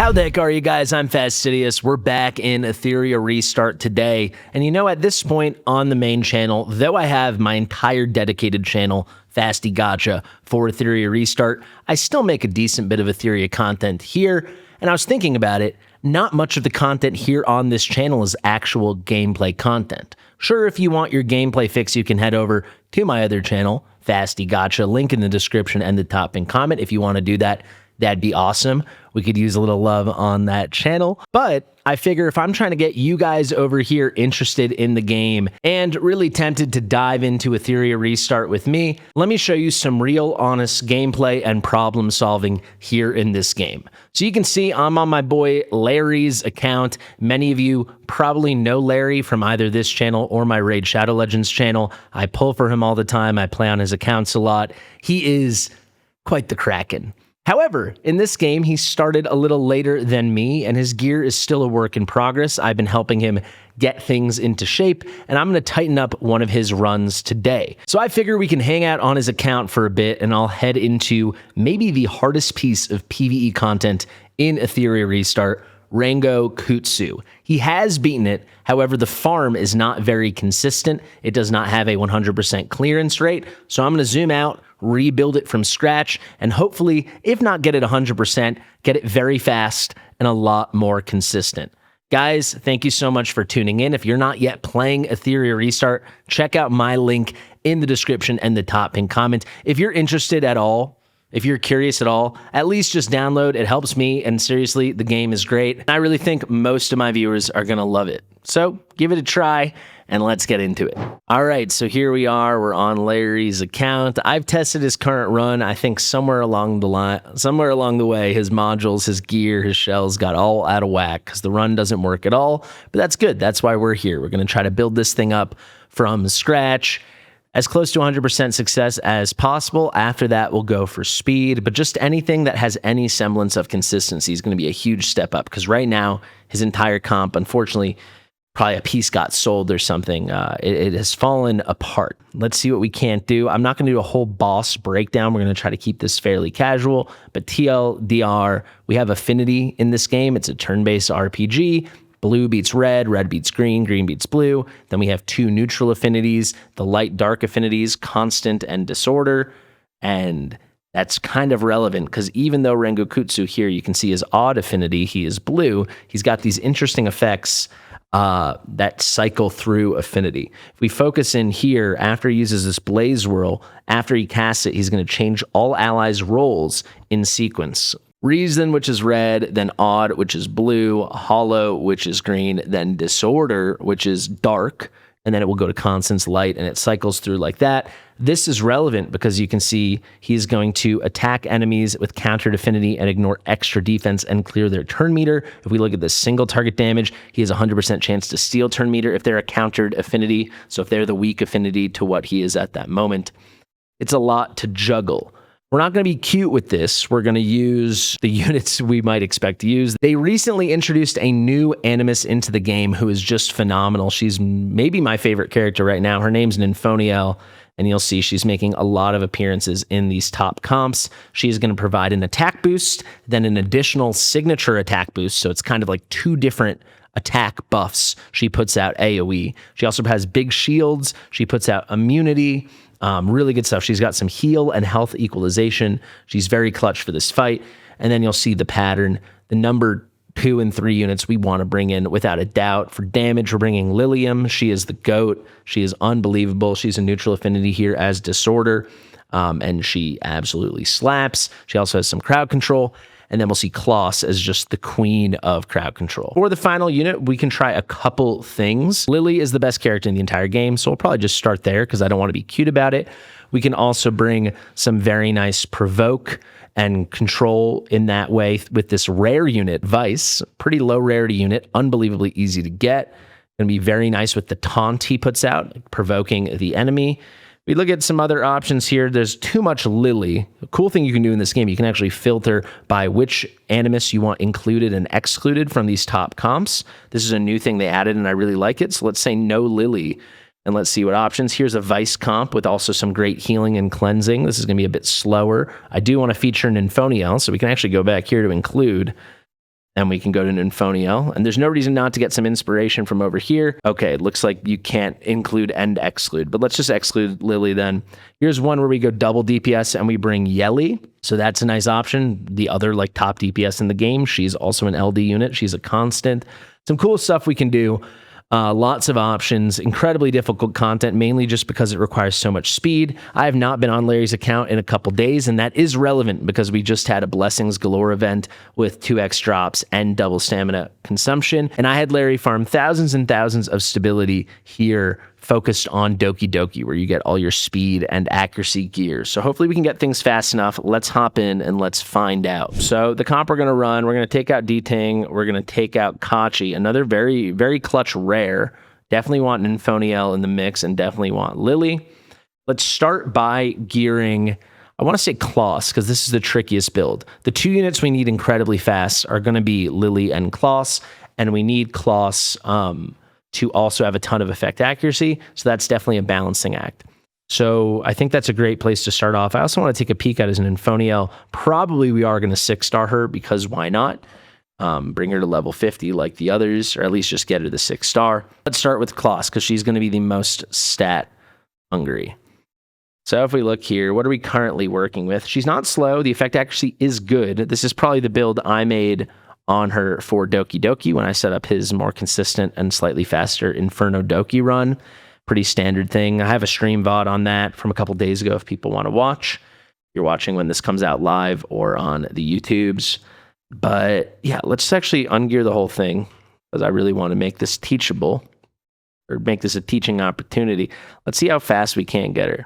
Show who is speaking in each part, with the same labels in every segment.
Speaker 1: How the heck are you guys? I'm Fastidious. We're back in Etheria Restart today. And you know, at this point on the main channel, though I have my entire dedicated channel, Fasty Gacha, for Etheria Restart, I still make a decent bit of Etheria content here. And I was thinking about it, not much of the content here on this channel is actual gameplay content. Sure, if you want your gameplay fix, you can head over to my other channel, Fasty Gacha, link in the description and the top pin comment if you want to do that. That'd be awesome. We could use a little love on that channel. But I figure if I'm trying to get you guys over here interested in the game and really tempted to dive into Etheria Restart with me, let me show you some real honest gameplay and problem solving here in this game. So you can see I'm on my boy Larry's account. Many of you probably know Larry from either this channel or my Raid Shadow Legends channel. I pull for him all the time. I play on his accounts a lot. He is quite the Kraken. However, in this game, he started a little later than me, and his gear is still a work in progress. I've been helping him get things into shape, and I'm going to tighten up one of his runs today. So I figure we can hang out on his account for a bit, and I'll head into maybe the hardest piece of PvE content in Etheria Restart, Rengokutsu. He has beaten it, however, the farm is not very consistent. It does not have a 100% clearance rate, so I'm going to zoom out, rebuild it from scratch, and hopefully, if not get it 100%, get it very fast and a lot more consistent. Guys, thank you so much for tuning in. If you're not yet playing Etheria Restart, check out my link in the description and the top pin comment. If you're interested at all, if you're curious at all, at least just download. It helps me, and seriously, the game is great. I really think most of my viewers are going to love it. So give it a try, and let's get into it. All right, so here we are. We're on Larry's account. I've tested his current run. I think somewhere along the way, his modules, his gear, his shells got all out of whack because the run doesn't work at all. But that's good. That's why we're here. We're going to try to build this thing up from scratch, as close to 100% success as possible. After that, we'll go for speed, but just anything that has any semblance of consistency is going to be a huge step up, because right now, his entire comp, unfortunately, probably a piece got sold or something. It has fallen apart. Let's see what we can't do. I'm not going to do a whole boss breakdown. We're going to try to keep this fairly casual, but TLDR, we have affinity in this game. It's a turn-based RPG. Blue beats red, red beats green, green beats blue. Then we have two neutral affinities, the light-dark affinities, constant and disorder. And that's kind of relevant because even though Rengokutsu here, you can see his odd affinity, he is blue, he's got these interesting effects that cycle through affinity. If we focus in here, after he uses this Blaze Whirl, after he casts it, he's going to change all allies' roles in sequence. Reason, which is red, then odd, which is blue, hollow, which is green, then disorder, which is dark, and then it will go to constants, light, and it cycles through like that. This is relevant because you can see he's going to attack enemies with countered affinity and ignore extra defense and clear their turn meter. If we look at the single target damage, he has a 100% chance to steal turn meter if they're a countered affinity, so if they're the weak affinity to what he is at that moment. It's a lot to juggle. We're not going to be cute with this. We're going to use the units we might expect to use. They recently introduced a new Animus into the game who is just phenomenal. She's maybe my favorite character right now. Her name's Nymphoniel, and you'll see she's making a lot of appearances in these top comps. She's going to provide an attack boost, then an additional signature attack boost, so it's kind of like two different attack buffs. She puts out AoE. She also has big shields. She puts out immunity. Really good stuff. She's got some heal and health equalization. She's very clutch for this fight. And then you'll see the pattern. The number 2 and 3 units we want to bring in without a doubt. For damage, we're bringing Lilium. She is the GOAT. She is unbelievable. She's a neutral affinity here as Disorder, and she absolutely slaps. She also has some crowd control. And then we'll see Kloss as just the queen of crowd control. For the final unit, we can try a couple things. Lily is the best character in the entire game, so we'll probably just start there because I don't want to be cute about it. We can also bring some very nice provoke and control in that way with this rare unit, Vice. Pretty low rarity unit, unbelievably easy to get. Going to be very nice with the taunt he puts out, provoking the enemy. We look at some other options here. There's too much Lily. The cool thing you can do in this game, you can actually filter by which Animus you want included and excluded from these top comps. This is a new thing they added, and I really like it. So let's say no Lily, and let's see what options. Here's a Vice comp with also some great healing and cleansing. This is going to be a bit slower. I do want to feature Nymphoniel, so we can actually go back here to include. and we can go to Nymphoniel, and there's no reason not to get some inspiration from over here. Okay, it looks like you can't include and exclude, but let's just exclude Lily then. Here's one where we go double DPS and we bring Yeli, so that's a nice option. The other like top DPS in the game, she's also an LD unit. She's a constant. Some cool stuff we can do. Lots of options, incredibly difficult content, mainly just because it requires so much speed. I have not been on Larry's account in a couple days, and that is relevant because we just had a Blessings Galore event with 2x drops and double stamina consumption, and I had Larry farm thousands and thousands of stability here focused on Doki Doki, where you get all your speed and accuracy gear. So hopefully we can get things fast enough. Let's hop in and let's find out. So the comp we're going to run, we're going to take out D-Ting, we're going to take out Kachi, another very, very clutch rare. Definitely want Nymphoniel in the mix and definitely want Lily. Let's start by gearing, I want to say Klaus, because this is the trickiest build. The two units we need incredibly fast are going to be Lily and Klaus, and we need Klaus to also have a ton of effect accuracy, so that's definitely a balancing act. So I think that's a great place to start off. I also want to take a peek at as an Nymphoniel. Probably we are going to 6-star her, because why not? Bring her to level 50 like the others, or at least just get her the 6-star. Let's start with Klaus, because she's going to be the most stat hungry. So if we look here, what are we currently working with? She's not slow. The effect accuracy is good. This is probably the build I made on her for Doki Doki when I set up his more consistent and slightly faster Inferno Doki run. Pretty standard thing. I have a stream VOD on that from a couple days ago if people want to watch. You're watching when this comes out live or on the YouTubes. But yeah, let's actually ungear the whole thing because I really want to make this teachable or make this a teaching opportunity. Let's see how fast we can get her.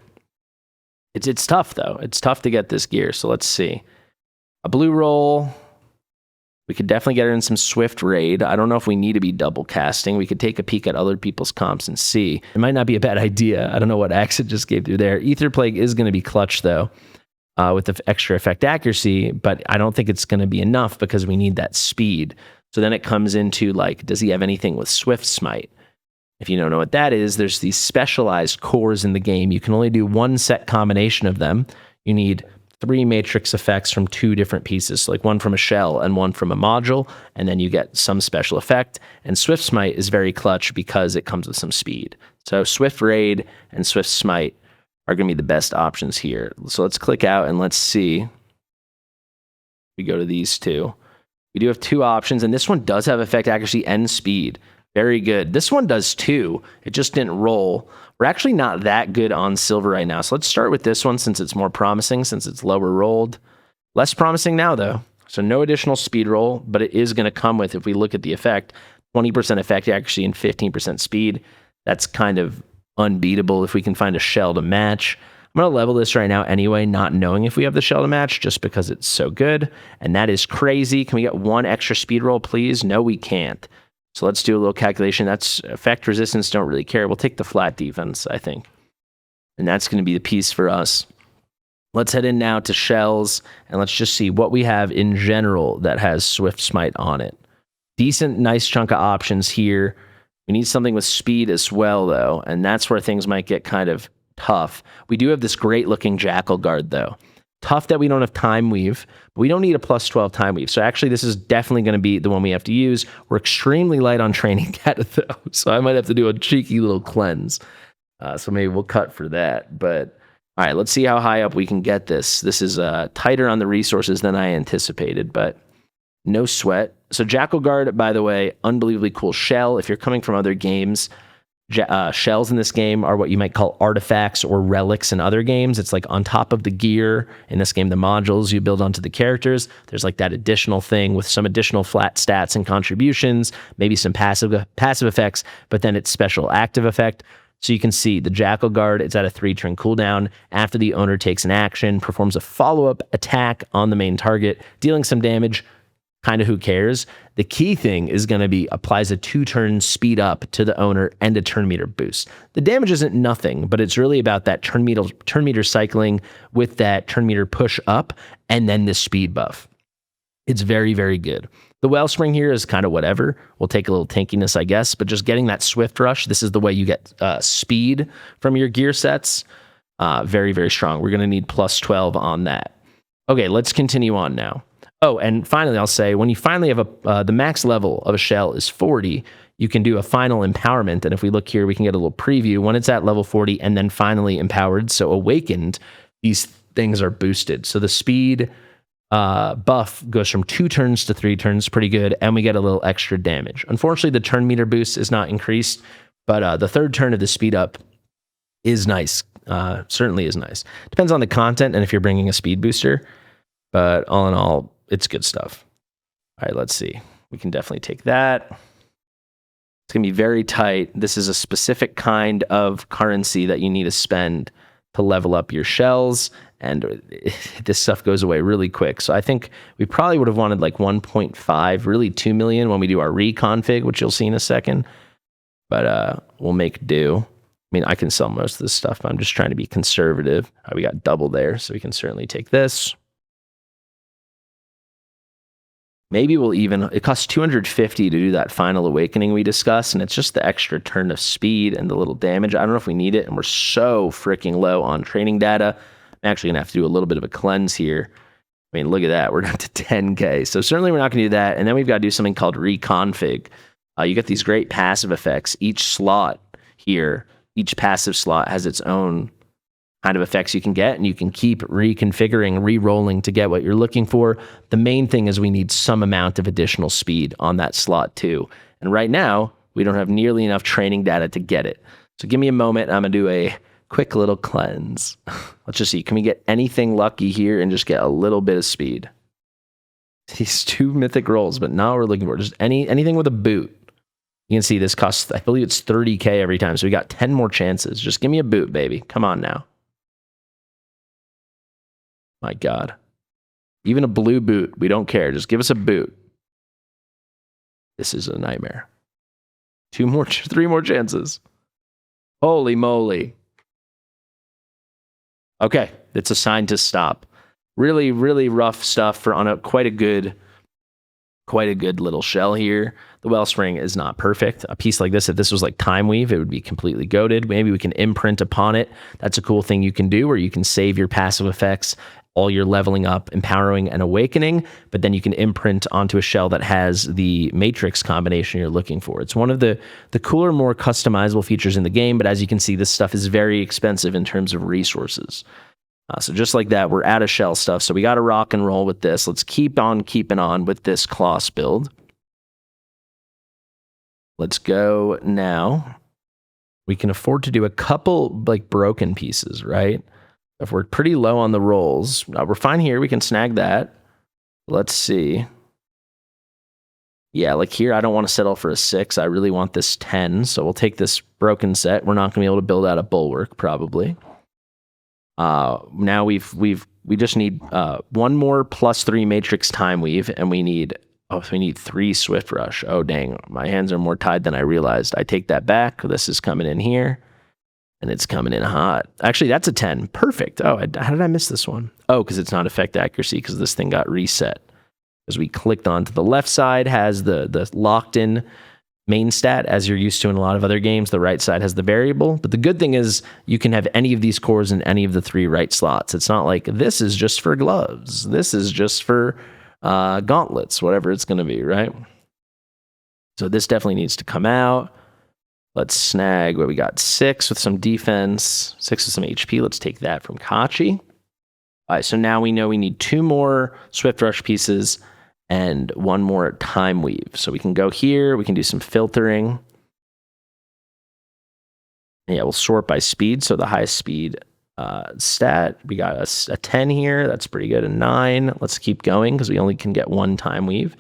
Speaker 1: It's tough though. It's tough to get this gear. So let's see. A blue roll. We could definitely get her in some Swift Raid. I don't know if we need to be double casting. We could take a peek at other people's comps and see. It might not be a bad idea. I don't know what axe it just gave through there. Ether Plague is going to be clutch, though, with the extra effect accuracy, but I don't think it's going to be enough because we need that speed. So then it comes into, like, does he have anything with Swift Smite? If you don't know what that is, there's these specialized cores in the game. You can only do one set combination of them. You need 3 matrix effects from 2 different pieces, like one from a shell and one from a module, and then you get some special effect. And Swift Smite is very clutch because it comes with some speed. So Swift Raid and Swift Smite are going to be the best options here. So let's click out and let's see. We go to these two. We do have 2 options, and this one does have effect accuracy and speed. Very good. This one does too. It just didn't roll. We're actually not that good on silver right now. So let's start with this one since it's more promising, since it's lower rolled. Less promising now, though. So no additional speed roll, but it is going to come with, if we look at the effect, 20% effect accuracy and 15% speed. That's kind of unbeatable if we can find a shell to match. I'm going to level this right now anyway, not knowing if we have the shell to match, just because it's so good. And that is crazy. Can we get 1 extra speed roll, please? No, we can't. So let's do a little calculation. That's effect resistance, don't really care. We'll take the flat defense, I think. And that's going to be the piece for us. Let's head in now to shells, and let's just see what we have in general that has Swift Smite on it. Decent, nice chunk of options here. We need something with speed as well, though, and that's where things might get kind of tough. We do have this great-looking Jackal Guard, though. Tough that we don't have Time Weave, but we don't need a plus 12 Time Weave. So actually, this is definitely going to be the one we have to use. We're extremely light on Training Cat, though, so I might have to do a cheeky little cleanse. So maybe we'll cut for that. But all right, let's see how high up we can get this. This is tighter on the resources than I anticipated, but no sweat. So Jackal Guard, by the way, unbelievably cool shell. If you're coming from other games, shells in this game are what you might call artifacts or relics in other games. It's like on top of the gear. In this game, the modules you build onto the characters. There's like that additional thing with some additional flat stats and contributions, maybe some passive effects, but then it's special active effect. So you can see the Jackal Guard, it's at a 3-turn cooldown. After the owner takes an action, performs a follow-up attack on the main target, dealing some damage. Kind of who cares? The key thing is going to be applies a 2-turn speed up to the owner and a turn meter boost. The damage isn't nothing, but it's really about that turn meter cycling with that turn meter push up and then the speed buff. It's very, very good. The Wellspring here is kind of whatever. We'll take a little tankiness, I guess, but just getting that Swift Rush, this is the way you get speed from your gear sets. Very, very strong. We're going to need plus 12 on that. Okay, let's continue on now. Oh, and finally, I'll say when you finally have the max level of a shell is 40, you can do a final empowerment. And if we look here, we can get a little preview when it's at level 40 and then finally empowered. So awakened, these things are boosted. So the speed buff goes from 2 turns to 3 turns, pretty good. And we get a little extra damage. Unfortunately, the turn meter boost is not increased, but the third turn of the speed up is nice. Certainly is nice. Depends on the content and if you're bringing a speed booster. But all in all, it's good stuff. All right, let's see. We can definitely take that. It's going to be very tight. This is a specific kind of currency that you need to spend to level up your shells. And this stuff goes away really quick. So I think we probably would have wanted like 1.5, really 2 million when we do our reconfig, which you'll see in a second. But we'll make do. I mean, I can sell most of this stuff, but I'm just trying to be conservative. We got double there, so we can certainly take this. Maybe we'll even, it costs 250 to do that final awakening we discussed, and it's just the extra turn of speed and the little damage. I don't know if we need it, and we're so freaking low on training data. I'm actually going to have to do a little bit of a cleanse here. I mean, look at that. We're down to 10K. So certainly we're not going to do that. And then we've got to do something called reconfig. You get these great passive effects. Each slot here, each passive slot has its own kind of effects you can get, and you can keep reconfiguring, re-rolling to get what you're looking for. The main thing is we need some amount of additional speed on that slot too. And right now, we don't have nearly enough training data to get it. So give me a moment. I'm going to do a quick little cleanse. Let's just see. Can we get anything lucky here and just get a little bit of speed? These 2 mythic rolls, but not what we're looking for. Just anything with a boot. You can see this costs, I believe it's 30K every time. So we got 10 more chances. Just give me a boot, baby. Come on now. My God. Even a blue boot. We don't care. Just give us a boot. This is a nightmare. 3 more chances. Holy moly. Okay. It's a sign to stop. Really, really rough stuff for on quite a good little shell here. The wellspring is not perfect. A piece like this, if this was like Time Weave, it would be completely goated. Maybe we can imprint upon it. That's a cool thing you can do where you can save your passive effects, all your leveling up, empowering, and awakening, but then you can imprint onto a shell that has the matrix combination you're looking for. It's one of the cooler, more customizable features in the game, but as you can see, this stuff is very expensive in terms of resources. So just like that, we're out of shell stuff, so we got to rock and roll with this. Let's keep on keeping on with this Kloss build. Let's go now. We can afford to do a couple like broken pieces, right? If we're pretty low on the rolls, we're fine here. We can snag that. Let's see. Yeah, like here, I don't want to settle for a 6. I really want this 10. So we'll take this broken set. We're not going to be able to build out a bulwark, probably. Now we just need 1 more +3 matrix time weave, and we need 3 swift rush. Oh dang, my hands are more tied than I realized. I take that back. This is coming in here. And it's coming in hot. Actually, that's a 10. Perfect. Oh, how did I miss this one? Oh, because it's not effect accuracy because this thing got reset. As we clicked onto the left side has the locked in main stat as you're used to in a lot of other games. The right side has the variable. But the good thing is you can have any of these cores in any of the 3 right slots. It's not like this is just for gloves. This is just for gauntlets, whatever it's going to be, right? So this definitely needs to come out. Let's snag where we got 6 with some defense, 6 with some HP. Let's take that from Kachi. All right, so now we know we need 2 more Swift Rush pieces and 1 more Time Weave. So we can go here. We can do some filtering. Yeah, we'll sort by speed. So the highest speed stat, we got a 10 here. That's pretty good. A 9. Let's keep going because we only can get 1 Time Weave.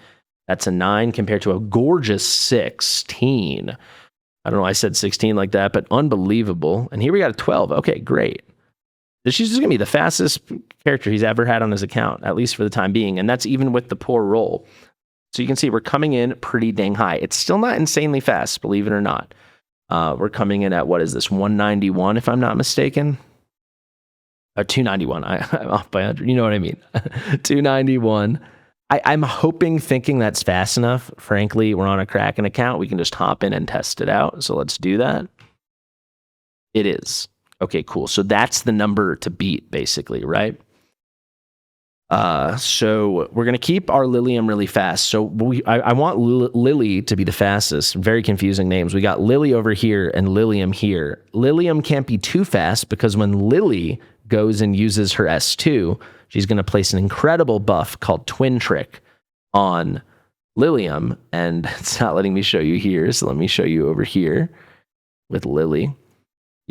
Speaker 1: That's a 9 compared to a gorgeous 16. I don't know why I said 16 like that, but unbelievable. And here we got a 12. Okay, great. This is just going to be the fastest character he's ever had on his account, at least for the time being. And that's even with the poor roll. So you can see we're coming in pretty dang high. It's still not insanely fast, believe it or not. We're coming in at, what is this, 191, if I'm not mistaken? 291. I'm off by 100. You know what I mean. 291. I'm thinking that's fast enough. Frankly, we're on a Kraken account. We can just hop in and test it out. So let's do that. It is. Okay, cool. So that's the number to beat, basically, right? So we're going to keep our Lilium really fast. So I want Lily to be the fastest. Very confusing names. We got Lily over here and Lilium here. Lilium can't be too fast because when Lily goes and uses her S2, she's going to place an incredible buff called Twin Trick on Lilium. And it's not letting me show you here. So let me show you over here with Lily.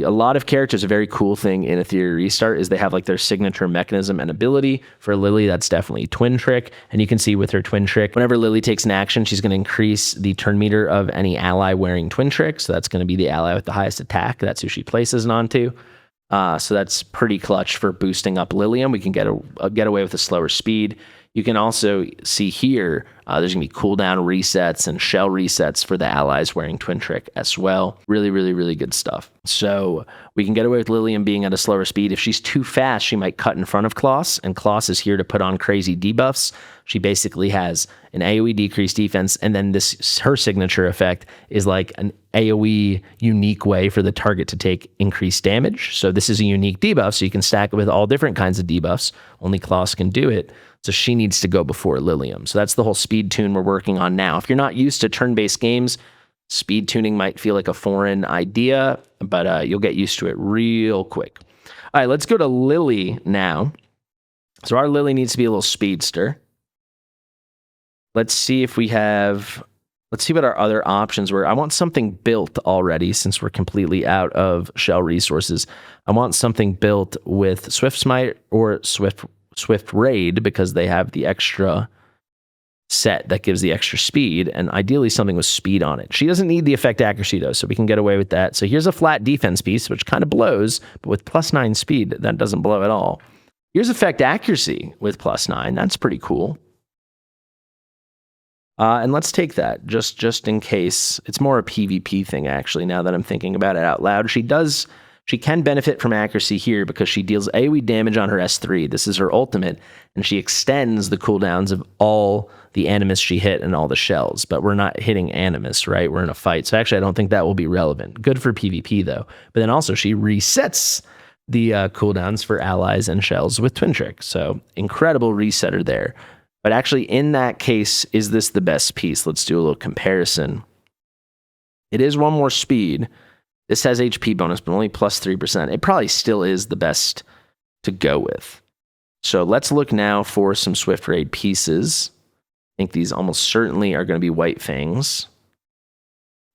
Speaker 1: A lot of characters, a very cool thing in Etheria Restart is they have like their signature mechanism and ability. For Lily, that's definitely Twin Trick. And you can see with her Twin Trick, whenever Lily takes an action, she's going to increase the turn meter of any ally wearing Twin Trick. So that's going to be the ally with the highest attack. That's who she places it onto. So that's pretty clutch for boosting up Lilium. We can get away with a slower speed. You can also see here, there's going to be cooldown resets and shell resets for the allies wearing Twin Trick as well. Really, really, really good stuff. So we can get away with Lilium being at a slower speed. If she's too fast, she might cut in front of Kloss, and Kloss is here to put on crazy debuffs. She basically has an AoE decreased defense, and then her signature effect is like an AoE unique way for the target to take increased damage. So this is a unique debuff, so you can stack it with all different kinds of debuffs. Only Kloss can do it. So she needs to go before Lilium. So that's the whole speed tune we're working on now. If you're not used to turn-based games, speed tuning might feel like a foreign idea, but you'll get used to it real quick. All right, let's go to Lily now. So our Lily needs to be a little speedster. Let's see if we have... Let's see what our other options were. I want something built already since we're completely out of shell resources. I want something built with Swift Smite or Swift Raid because they have the extra set that gives the extra speed, and ideally something with speed on it. She doesn't need the effect accuracy though, so we can get away with that. So here's a flat defense piece, which kind of blows, but with +9 speed, that doesn't blow at all. Here's effect accuracy with +9. That's pretty cool. And let's take that just in case. It's more a PvP thing, actually, now that I'm thinking about it out loud. She can benefit from accuracy here because she deals AoE damage on her S3. This is her ultimate, and she extends the cooldowns of all the Animus she hit and all the shells. But we're not hitting Animus, right? We're in a fight. So actually, I don't think that will be relevant. Good for PvP, though. But then also, she resets the cooldowns for allies and shells with Twin Trick. So incredible resetter there. But actually, in that case, is this the best piece? Let's do a little comparison. It is one more speed. This has HP bonus, but only +3%. It probably still is the best to go with. So let's look now for some Swift Raid pieces. I think these almost certainly are going to be White Fangs.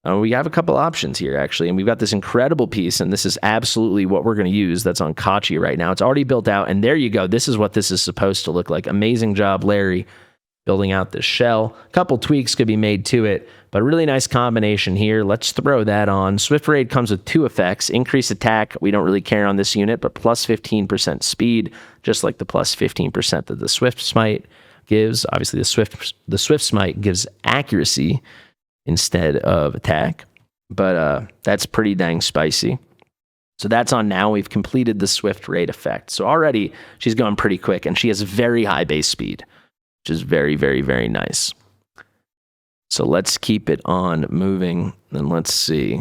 Speaker 1: We have a couple options here, actually, and we've got this incredible piece, and this is absolutely what we're going to use that's on Kachi right now. It's already built out, and there you go. This is what this is supposed to look like. Amazing job, Larry, building out this shell. A couple tweaks could be made to it, but a really nice combination here. Let's throw that on. Swift Raid comes with 2 effects. Increased attack, we don't really care on this unit, but +15% speed, just like the +15% that the Swift Smite gives. Obviously, the Swift Smite gives accuracy instead of attack, but that's pretty dang spicy. So that's on now. We've completed the Swift Raid effect. So already she's going pretty quick, and she has very high base speed, which is very, very, very nice. So let's keep it on moving, and let's see.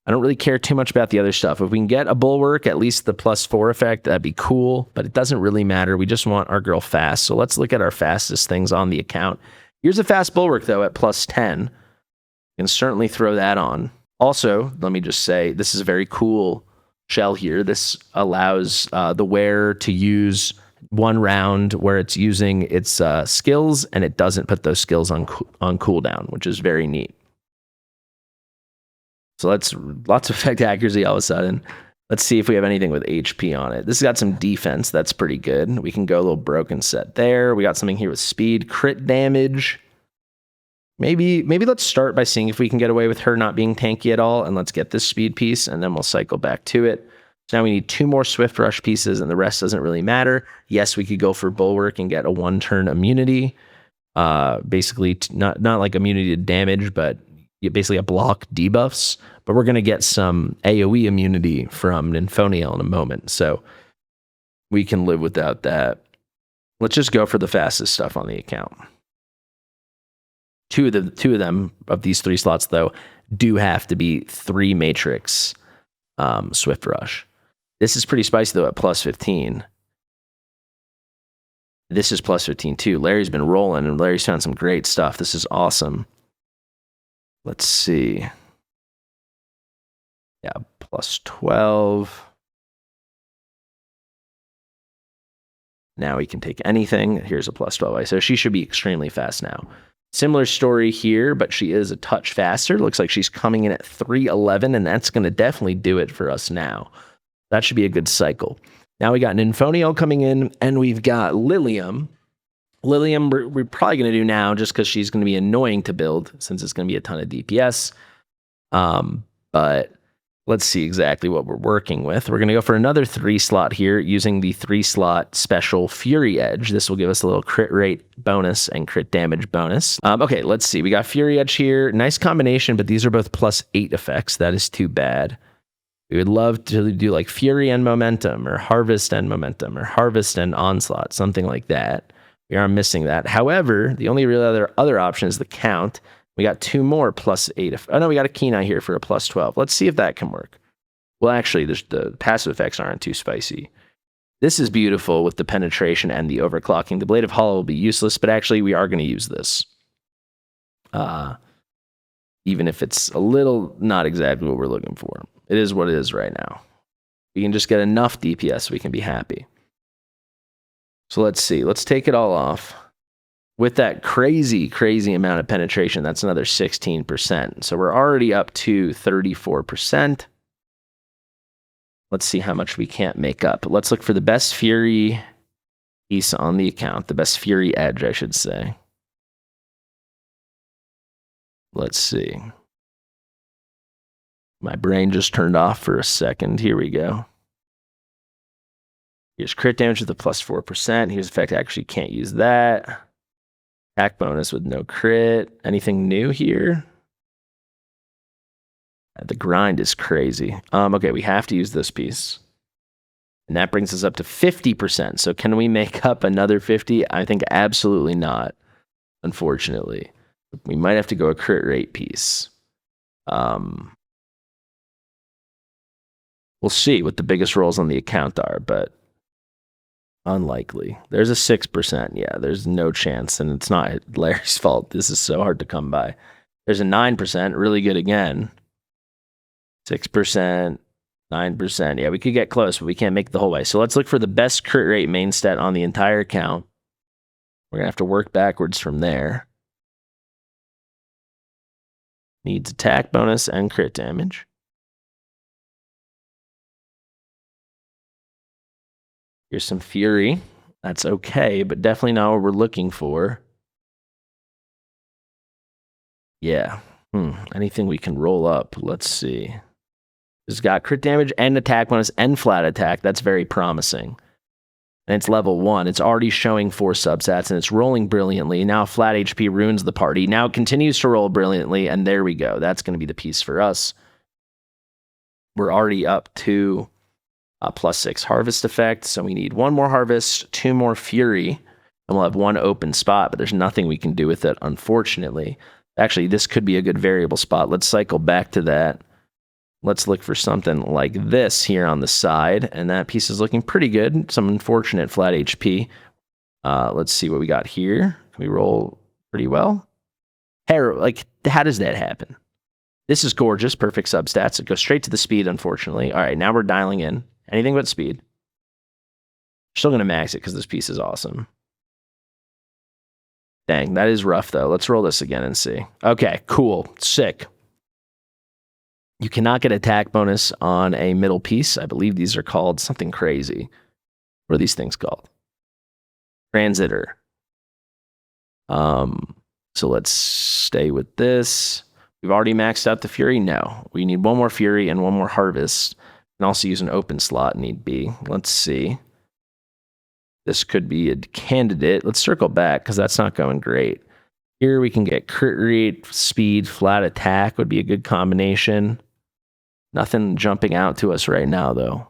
Speaker 1: I don't really care too much about the other stuff. If we can get a Bulwark, at least the +4 effect, that'd be cool, but it doesn't really matter. We just want our girl fast. So let's look at our fastest things on the account. Here's a fast Bulwark, though, at +10. Can certainly throw that on. Also, let me just say, this is a very cool shell here. This allows the wearer to use one round where it's using its skills, and it doesn't put those skills on cooldown, which is very neat. So lots of effect accuracy all of a sudden. Let's see if we have anything with HP on it. This has got some defense. That's pretty good. We can go a little broken set there. We got something here with speed, crit damage. Maybe let's start by seeing if we can get away with her not being tanky at all, and let's get this speed piece, and then we'll cycle back to it. So now we need 2 more Swift Rush pieces, and the rest doesn't really matter. Yes, we could go for Bulwark and get a 1-turn immunity. Basically, not like immunity to damage, but basically a block debuffs. But we're going to get some AoE immunity from Nymphoniel in a moment, so we can live without that. Let's just go for the fastest stuff on the account. Two of them, of these 3 slots, though, do have to be 3 Matrix Swift Rush. This is pretty spicy, though, at +15. This is plus 15 too. Larry's been rolling, and Larry's found some great stuff. This is awesome. Let's see. Yeah, plus 12. Now we can take anything. Here's a plus 12. So she should be extremely fast now. Similar story here, but she is a touch faster. Looks like she's coming in at 311, and that's going to definitely do it for us now. That should be a good cycle. Now we got an Infonio coming in, and we've got Lilium. Lilium, we're probably going to do now just because she's going to be annoying to build since it's going to be a ton of DPS. But let's see exactly what we're working with. We're going to go for another 3-slot here using the 3-slot special Fury Edge. This will give us a little crit rate bonus and crit damage bonus. Okay, let's see. We got Fury Edge here. Nice combination, but these are both plus 8 effects. That is too bad. We would love to do like Fury and Momentum, or Harvest and Momentum, or Harvest and Onslaught, something like that. We are missing that. However, the only real other option is the Count. We got 2 more plus 8. Oh no, we got a Kenai here for a plus 12. Let's see if that can work. Well, actually, the passive effects aren't too spicy. This is beautiful with the penetration and the overclocking. The Blade of Hollow will be useless, but actually we are going to use this. Even if it's a little not exactly what we're looking for. It is what it is right now. We can just get enough DPS so we can be happy. So let's see. Let's take it all off. With that crazy, crazy amount of penetration, that's another 16%. So we're already up to 34%. Let's see how much we can't make up. Let's look for the best Fury piece on the account. The best Fury Edge, I should say. Let's see. My brain just turned off for a second. Here we go. Here's crit damage with a plus 4%. Here's effect. Actually can't use that. Attack bonus with no crit. Anything new here? The grind is crazy. Okay, we have to use this piece. And that brings us up to 50%. So can we make up another 50? I think absolutely not, unfortunately. We might have to go a crit rate piece. We'll see what the biggest rolls on the account are, but unlikely. There's a 6%. Yeah, there's no chance, and it's not Larry's fault. This is so hard to come by. There's a 9%, really good again. 6%, 9%. Yeah, we could get close, but we can't make it the whole way. So let's look for the best crit rate main stat on the entire account. We're going to have to work backwards from there. Needs attack bonus and crit damage. Here's some Fury. That's okay, but definitely not what we're looking for. Yeah. Anything we can roll up. Let's see. It's got crit damage and attack bonus and flat attack. That's very promising. And it's level 1. It's already showing 4 substats, and it's rolling brilliantly. Now flat HP ruins the party. Now it continues to roll brilliantly, and there we go. That's going to be the piece for us. We're already up to plus 6 harvest effect, so we need 1 more harvest, 2 more Fury, and we'll have 1 open spot, but there's nothing we can do with it, unfortunately. Actually, this could be a good variable spot. Let's cycle back to that. Let's look for something like this here on the side, and that piece is looking pretty good. Some unfortunate flat HP. Let's see what we got here. Can we roll pretty well? Hey, like, how does that happen? This is gorgeous. Perfect substats. It goes straight to the speed, unfortunately. All right, now we're dialing in. Anything but speed. Still going to max it because this piece is awesome. Dang, that is rough, though. Let's roll this again and see. Okay, cool. Sick. You cannot get attack bonus on a middle piece. I believe these are called something crazy. What are these things called? Transitor. So let's stay with this. We've already maxed out the Fury. No, we need 1 more Fury and 1 more Harvest. And also use an open slot need be. Let's see. This could be a candidate. Let's circle back because that's not going great. Here we can get crit rate, speed, flat attack would be a good combination. Nothing jumping out to us right now, though.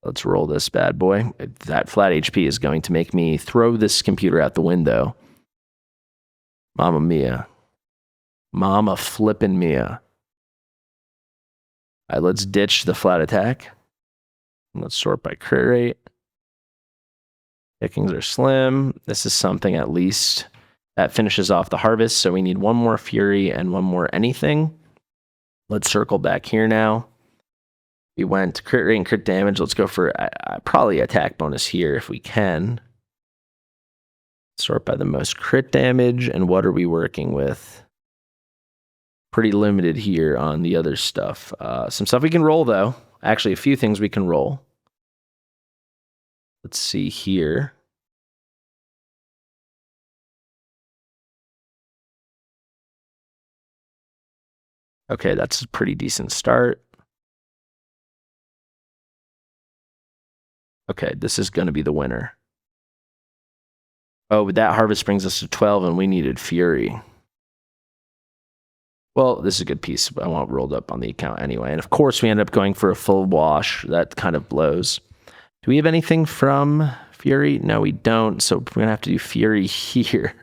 Speaker 1: Let's roll this bad boy. That flat HP is going to make me throw this computer out the window. Mamma mia. Mama flippin' mia. All right, let's ditch the flat attack. Let's sort by crit rate. Pickings are slim. This is something at least that finishes off the harvest. So we need one more Fury and one more anything. Let's circle back here now. We went crit rate and crit damage. Let's go for probably attack bonus here if we can. Sort by the most crit damage. And what are we working with? Pretty limited here on the other stuff. Some stuff we can roll, though. Actually, a few things we can roll. Let's see here. Okay, that's a pretty decent start. Okay, this is going to be the winner. Oh, but that harvest brings us to 12, and we needed Fury. Well, this is a good piece. I want rolled up on the account anyway. And of course, we end up going for a full wash. That kind of blows. Do we have anything from Fury? No, we don't. So we're going to have to do Fury here.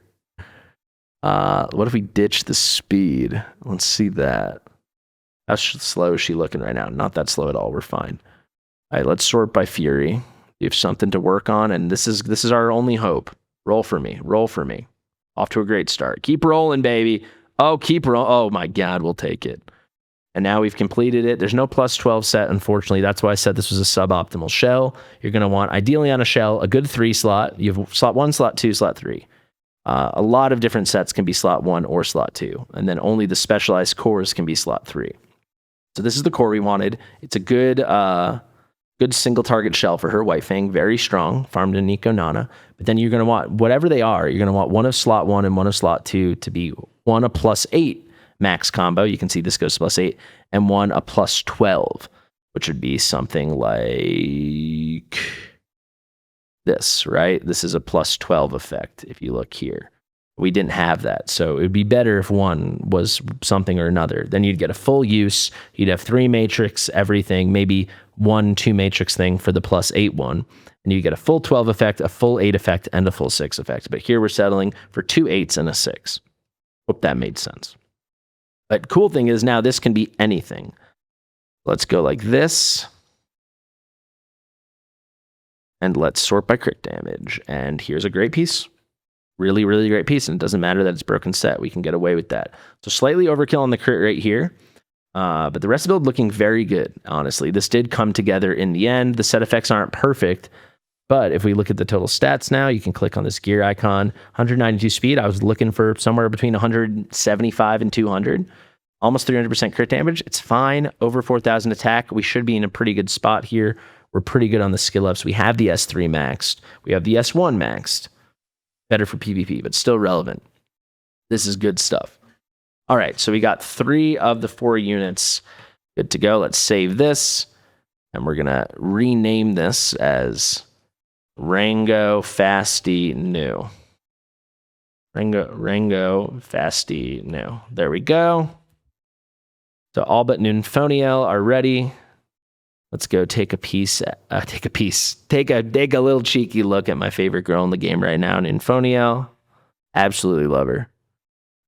Speaker 1: What if we ditch the speed? Let's see that. How slow is she looking right now? Not that slow at all. We're fine. All right, let's sort by Fury. We have something to work on, and this is our only hope. Roll for me. Roll for me. Off to a great start. Keep rolling, baby. Oh, keep rolling. Oh, my God, we'll take it. And now we've completed it. There's no plus 12 set, unfortunately. That's why I said this was a suboptimal shell. You're going to want, ideally on a shell, a good 3 slot. You have slot 1, slot 2, slot 3. A lot of different sets can be slot 1 or slot 2. And then only the specialized cores can be slot 3. So this is the core we wanted. It's a good single target shell for her. White Fang, very strong, farmed in Nico Nana. But then you're going to want, whatever they are, you're going to want one of slot 1 and one of slot 2 to be one a plus 8 max combo. You can see this goes to plus 8, and one a plus 12, which would be something like this, right? This is a plus 12 effect if you look here. We didn't have that, so it would be better if one was something or another. Then you'd get a full use. You'd have 3 matrix, everything, maybe 1, 2 matrix thing for the plus 8 one. And you get a full 12 effect, a full 8 effect, and a full 6 effect. But here we're settling for 2 8s and a 6. Hope that made sense. But cool thing is now this can be anything. Let's go like this. And let's sort by crit damage. And here's a great piece. Really, really great piece. And it doesn't matter that it's broken set. We can get away with that. So slightly overkill on the crit rate here. But the rest of the build looking very good, honestly. This did come together in the end. The set effects aren't perfect. But if we look at the total stats now, you can click on this gear icon. 192 speed. I was looking for somewhere between 175 and 200. Almost 300% crit damage. It's fine. Over 4,000 attack. We should be in a pretty good spot here. We're pretty good on the skill ups. We have the S3 maxed. We have the S1 maxed. Better for PvP, but still relevant. This is good stuff. All right, so we got 3 of the 4 units good to go. Let's save this. And we're going to rename this as Rengo Fasti New. Rengo Fasti New. There we go. So all but Nymphoniel are ready. Let's go take a little cheeky look at my favorite girl in the game right now, Nymphoniel. Absolutely love her.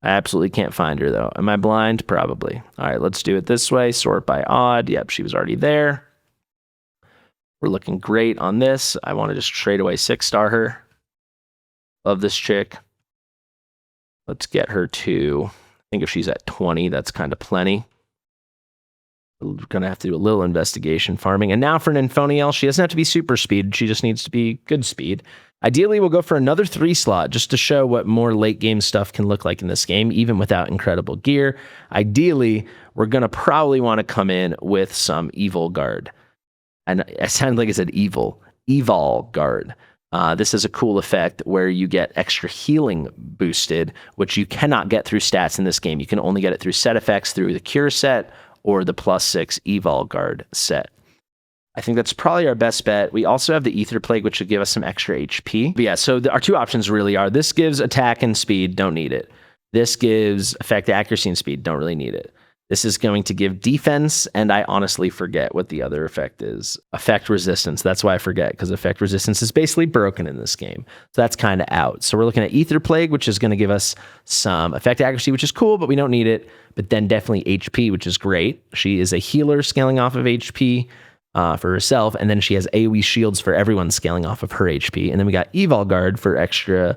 Speaker 1: I absolutely can't find her though. Am I blind? Probably. All right, let's do it this way. Sort by odd. Yep, she was already there. We're looking great on this. I want to just straight away 6-star her. Love this chick. Let's get her to, I think if she's at 20, that's kind of plenty. We're going to have to do a little investigation farming. And now for Nymphoniel, she doesn't have to be super speed. She just needs to be good speed. Ideally, we'll go for another 3 slot just to show what more late game stuff can look like in this game, even without incredible gear. Ideally, we're going to probably want to come in with some Evil Guard. And it sounded like I said evil. Evol Guard. This is a cool effect where you get extra healing boosted, which you cannot get through stats in this game. You can only get it through set effects through the Cure set or the +6 Evol Guard set. I think that's probably our best bet. We also have the Ether Plague, which should give us some extra HP. But yeah, so our 2 options really are, this gives attack and speed, don't need it. This gives effect accuracy and speed, don't really need it. This is going to give defense, and I honestly forget what the other effect is. Effect resistance, that's why I forget, because effect resistance is basically broken in this game. So that's kind of out. So we're looking at Ether Plague, which is going to give us some effect accuracy, which is cool, but we don't need it. But then definitely HP, which is great. She is a healer scaling off of HP. for herself, and then she has AoE shields for everyone scaling off of her HP. And then we got Evil Guard for extra,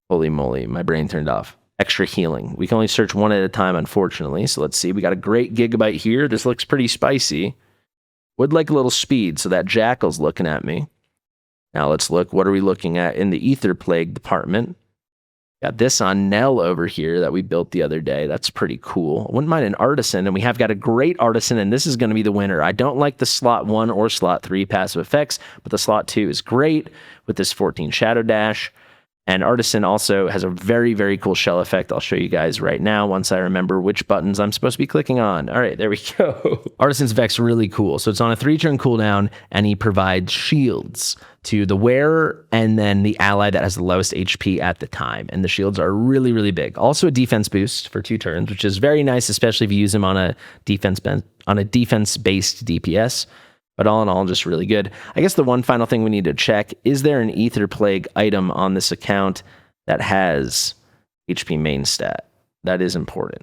Speaker 1: holy moly, my brain turned off. Extra healing. We can only search one at a time, unfortunately. So let's see. We got a great Gigabyte here. This looks pretty spicy. Would like a little speed, so that Jackal's looking at me. Now let's look. What are we looking at in the Ether Plague department? Got this on Nell over here that we built the other day. That's pretty cool. I wouldn't mind an Artisan, and we have got a great Artisan, and this is going to be the winner. I don't like the slot 1 or slot 3 passive effects, but the slot 2 is great with this 14 Shadow Dash. And Artisan also has a very, very cool shell effect. I'll show you guys right now once I remember which buttons I'm supposed to be clicking on. All right, there we go. Artisan's effect's really cool. So it's on a 3-turn cooldown, and he provides shields to the wearer and then the ally that has the lowest HP at the time. And the shields are really, really big. Also a defense boost for 2 turns, which is very nice, especially if you use them on a defense-based DPS. But all in all, just really good. I guess the one final thing we need to check, is there an Ether Plague item on this account that has HP main stat? That is important.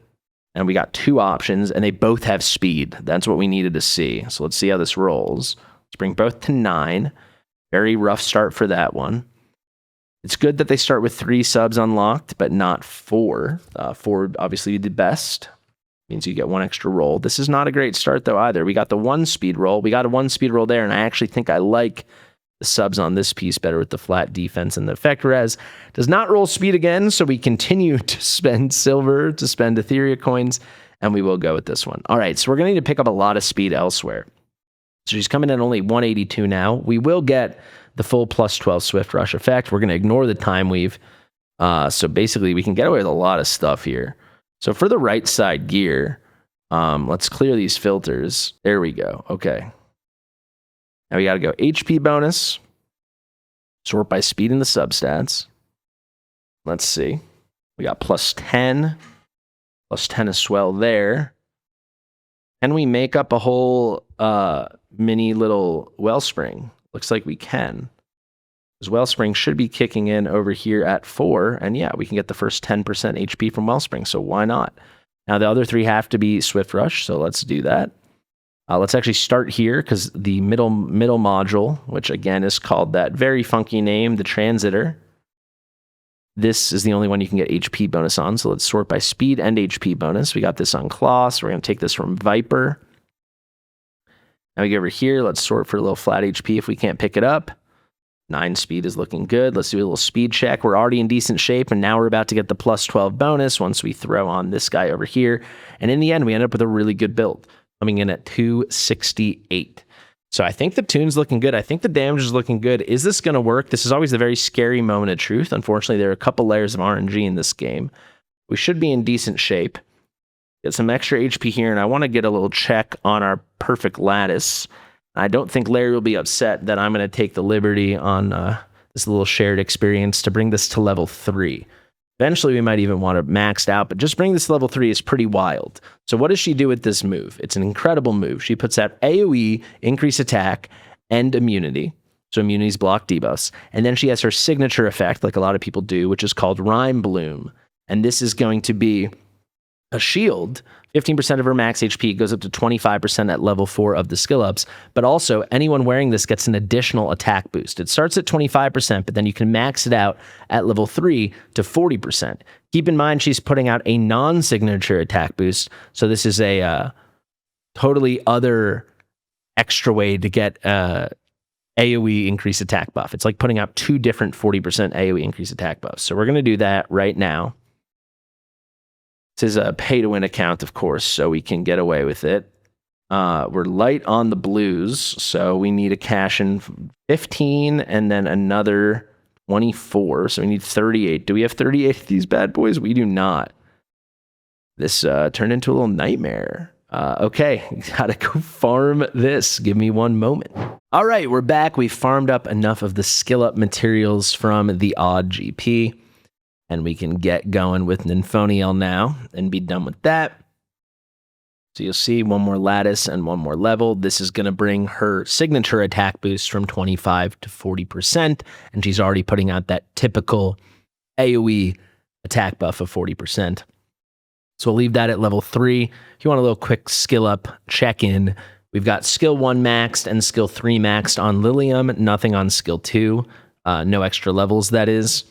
Speaker 1: And we got 2 options, and they both have speed. That's what we needed to see. So let's see how this rolls. Let's bring both to 9. Very rough start for that one. It's good that they start with 3 subs unlocked, but not 4. 4 obviously the best. Means you get 1 extra roll. This is not a great start, though, either. We got the 1 speed roll. We got a 1 speed roll there, and I actually think I like the subs on this piece better with the flat defense and the effect res. Does not roll speed again, so we continue to spend silver, to spend Etheria coins, and we will go with this one. All right, so we're going to need to pick up a lot of speed elsewhere. So she's coming in only 182 now. We will get the full plus 12 Swift Rush effect. We're going to ignore the Time Weave. So basically, we can get away with a lot of stuff here. So for the right side gear, let's clear these filters. There we go. Okay. Now we got to go HP bonus. Sort by speed in the substats. Let's see. We got plus 10. Plus 10 as well there. Can we make up a whole mini little Wellspring? Looks like we can. Because Wellspring should be kicking in over here at 4. And yeah, we can get the first 10% HP from Wellspring. So why not? Now the other 3 have to be Swift Rush. So let's do that. Let's actually start here because the middle module, which again is called that very funky name, the Transitor. This is the only one you can get HP bonus on. So let's sort by speed and HP bonus. We got this on Claw. So we're going to take this from Viper. Now we go over here. Let's sort for a little flat HP if we can't pick it up. 9 speed is looking good. Let's do a little speed check. We're already in decent shape, and now we're about to get the plus 12 bonus once we throw on this guy over here. And in the end, we end up with a really good build, coming in at 268. So I think the tune's looking good. I think the damage is looking good. Is this going to work? This is always the very scary moment of truth. Unfortunately, there are a couple layers of RNG in this game. We should be in decent shape. Get some extra HP here, and I want to get a little check on our perfect lattice. I don't think Larry will be upset that I'm going to take the liberty on this little shared experience to bring this to level 3. Eventually, we might even want to maxed out, but just bring this to level 3 is pretty wild. So what does she do with this move? It's an incredible move. She puts out AoE, increase attack, and immunity. So immunities block debuffs. And then she has her signature effect, like a lot of people do, which is called Rhyme Bloom. And this is going to be a shield. 15% of her max HP goes up to 25% at level 4 of the skill ups, but also anyone wearing this gets an additional attack boost. It starts at 25%, but then you can max it out at level 3 to 40%. Keep in mind, she's putting out a non-signature attack boost, so this is a totally other extra way to get AoE increase attack buff. It's like putting out 2 different 40% AoE increase attack buffs. So we're going to do that right now. This is a pay-to-win account, of course, so we can get away with it. We're light on the blues, so we need a cash in 15 and then another 24. So we need 38. Do we have 38 of these bad boys? We do not. This turned into a little nightmare. Okay, gotta go farm this. Give me one moment. All right, we're back. We farmed up enough of the skill-up materials from the odd GP. And we can get going with Nymphoniel now and be done with that. So you'll see one more lattice and one more level. This is going to bring her signature attack boost from 25 to 40%. And she's already putting out that typical AoE attack buff of 40%. So we'll leave that at level 3. If you want a little quick skill up check-in, we've got skill 1 maxed and skill 3 maxed on Lilium, nothing on skill 2. No extra levels, that is.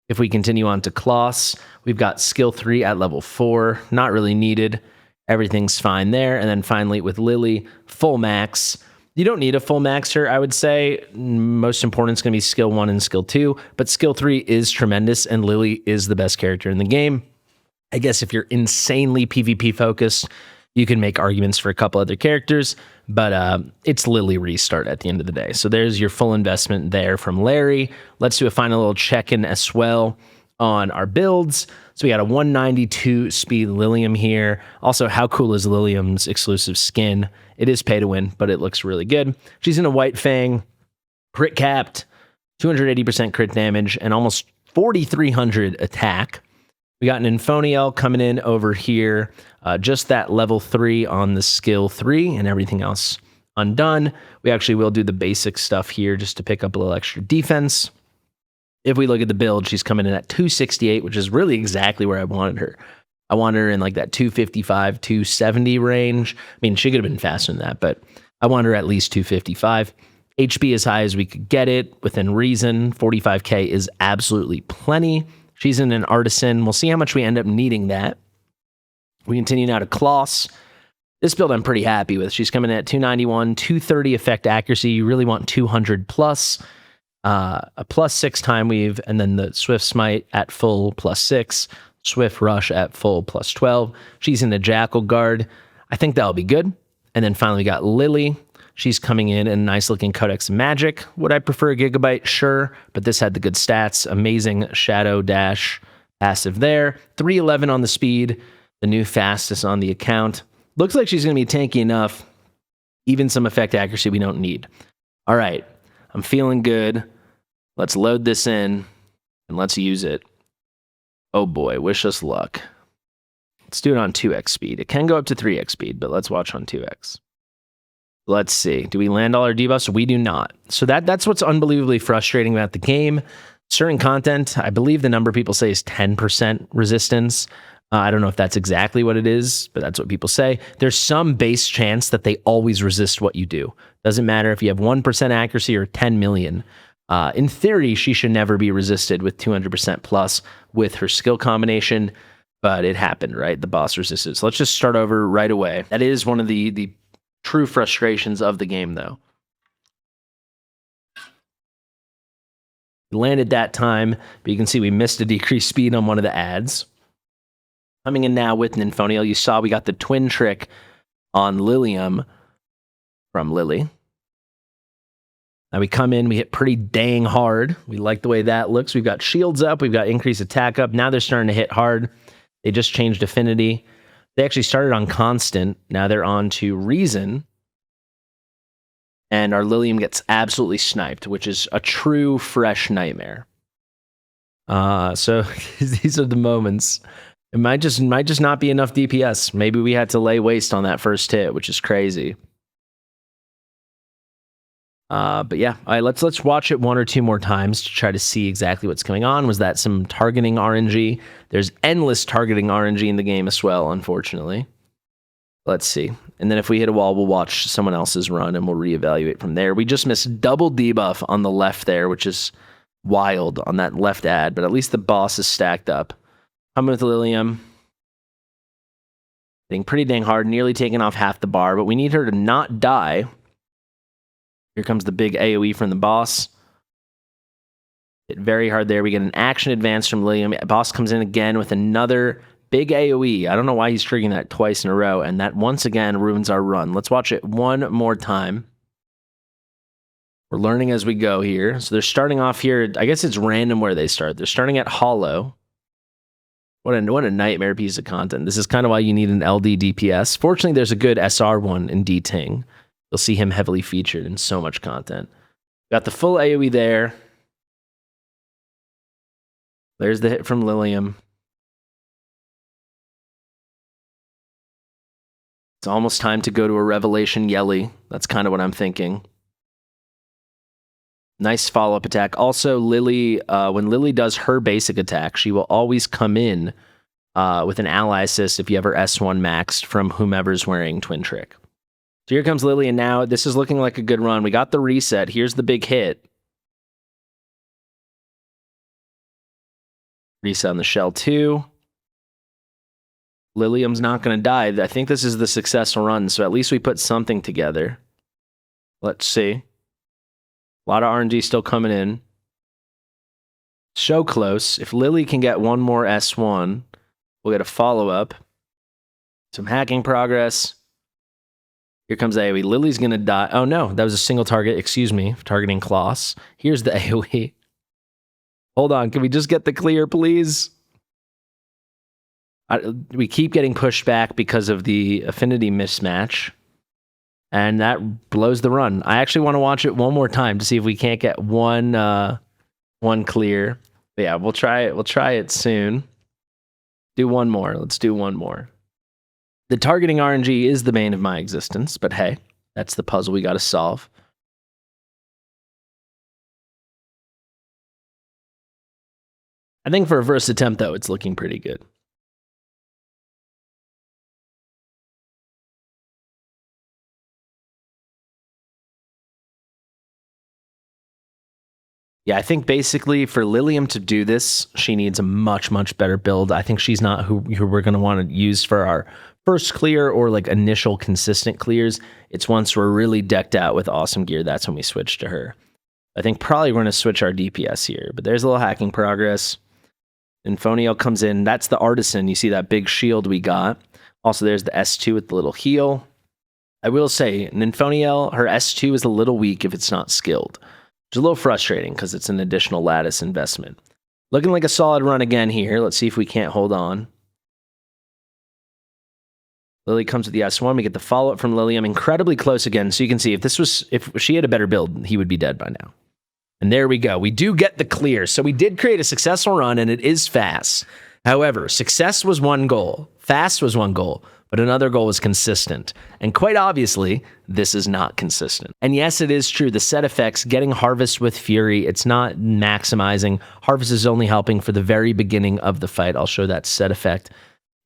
Speaker 1: If we continue on to Kloss, we've got skill 3 at level 4, not really needed. Everything's fine there. And then finally with Lily, full max. You don't need a full maxer, I would say. Most important is going to be skill 1 and skill 2, but skill 3 is tremendous, and Lily is the best character in the game. I guess if you're insanely PvP focused, you can make arguments for a couple other characters, but it's Lily Restart at the end of the day. So there's your full investment there from Larry. Let's do a final little check-in as well on our builds. So we got a 192 speed Lilium here. Also, how cool is Lilium's exclusive skin? It is pay to win, but it looks really good. She's in a White Fang, crit capped, 280% crit damage, and almost 4,300 attack. We got an Infoniel coming in over here, just that level 3 on the skill 3 and everything else undone. We actually will do the basic stuff here just to pick up a little extra defense. If we look at the build, she's coming in at 268, which is really exactly where I wanted her. I wanted her in like that 255, 270 range. I mean, she could have been faster than that, but I want her at least 255. HP as high as we could get it within reason. 45k is absolutely plenty. She's in an artisan. We'll see how much we end up needing that. We continue now to Kloss. This build I'm pretty happy with. She's coming in at 291, 230 effect accuracy. You really want 200 plus. A +6 time weave, and then the Swift Smite at full +6. Swift Rush at full +12. She's in the Jackal Guard. I think that'll be good. And then finally we got Lily. She's coming in a nice looking Codex Magic. Would I prefer a Gigabyte? Sure, but this had the good stats. Amazing Shadow Dash passive there. 311 on the speed, the new fastest on the account. Looks like she's going to be tanky enough. Even some effect accuracy we don't need. All right, I'm feeling good. Let's load this in and let's use it. Oh boy, wish us luck. Let's do it on 2x speed. It can go up to 3x speed, but let's watch on 2x. Let's see. Do we land all our debuffs? We do not. So that's what's unbelievably frustrating about the game. Certain content, I believe the number people say is 10% resistance. I don't know if that's exactly what it is, but that's what people say. There's some base chance that they always resist what you do. Doesn't matter if you have 1% accuracy or 10 million. In theory, she should never be resisted with 200% plus with her skill combination, but it happened, right? The boss resisted. So let's just start over right away. That is one of the true frustrations of the game, though. We landed that time, but you can see we missed a decreased speed on one of the ads. Coming in now with Nymphoniel, you saw we got the twin trick on Lilium from Lily. Now we come in, we hit pretty dang hard. We like the way that looks. We've got shields up, we've got increased attack up. Now they're starting to hit hard. They just changed affinity. They actually started on constant. Now they're on to reason. And our Lilium gets absolutely sniped, which is a true fresh nightmare. So these are the moments. It might just not be enough DPS. Maybe we had to lay waste on that first hit, which is crazy. But yeah, all right, let's watch it one or two more times to try to see exactly what's going on. Was that some targeting RNG? There's endless targeting RNG in the game as well, unfortunately. Let's see. And then if we hit a wall, we'll watch someone else's run and we'll reevaluate from there. We just missed double debuff on the left there, which is wild on that left ad, but at least the boss is stacked up. Coming with Lilium. Hitting pretty dang hard, nearly taking off half the bar, but we need her to not die. Here comes the big AoE from the boss. Hit very hard there. We get an action advance from Lilium. Boss comes in again with another big AoE. I don't know why he's triggering that twice in a row, and that once again ruins our run. Let's watch it one more time. We're learning as we go here. So they're starting off here. I guess it's random where they start. They're starting at Hollow. What a nightmare piece of content. This is kind of why you need an LD DPS. Fortunately, there's a good SR one in D-Ting. You'll see him heavily featured in so much content. Got the full AoE there. There's the hit from Lilium. It's almost time to go to a Revelation Yelly. That's kind of what I'm thinking. Nice follow-up attack. Also, Lily, when Lily does her basic attack, she will always come in with an ally assist if you ever S1 maxed from whomever's wearing Twin Trick. So here comes Lilium now. This is looking like a good run. We got the reset. Here's the big hit. Reset on the shell 2. Lilium's not going to die. I think this is the successful run, so at least we put something together. Let's see. A lot of RNG still coming in. So close. If Lily can get one more S1, we'll get a follow-up. Some hacking progress. Here comes AoE. Lily's going to die. Oh, no. That was a single target. Excuse me. Targeting Kloss. Here's the AoE. Hold on. Can we just get the clear, please? We keep getting pushed back because of the affinity mismatch. And that blows the run. I actually want to watch it one more time to see if we can't get one clear. But yeah, we'll try it. We'll try it soon. Do one more. Let's do one more. The targeting RNG is the bane of my existence, but hey, that's the puzzle we got to solve. I think for a first attempt, though, it's looking pretty good. Yeah, I think basically for Lilium to do this, she needs a much, much better build. I think she's not who we're going to want to use for our first clear or like initial consistent clears. It's once we're really decked out with awesome gear, that's when we switch to her. I think probably we're going to switch our DPS here, but there's a little hacking progress. Infoniel comes in. That's the Artisan. You see that big shield we got. Also, there's the S2 with the little heal. I will say, Infoniel, her S2 is a little weak if it's not skilled. Which is a little frustrating because it's an additional lattice investment. Looking like a solid run again here. Let's see if we can't hold on. Lily comes with the S1. We get the follow-up from Lilium. Incredibly close again. So you can see if she had a better build, he would be dead by now. And there we go. We do get the clear. So we did create a successful run, and it is fast. However, success was one goal. Fast was one goal. But another goal was consistent. And quite obviously, this is not consistent. And yes, it is true. The set effects, getting Harvest with Fury, it's not maximizing. Harvest is only helping for the very beginning of the fight. I'll show that set effect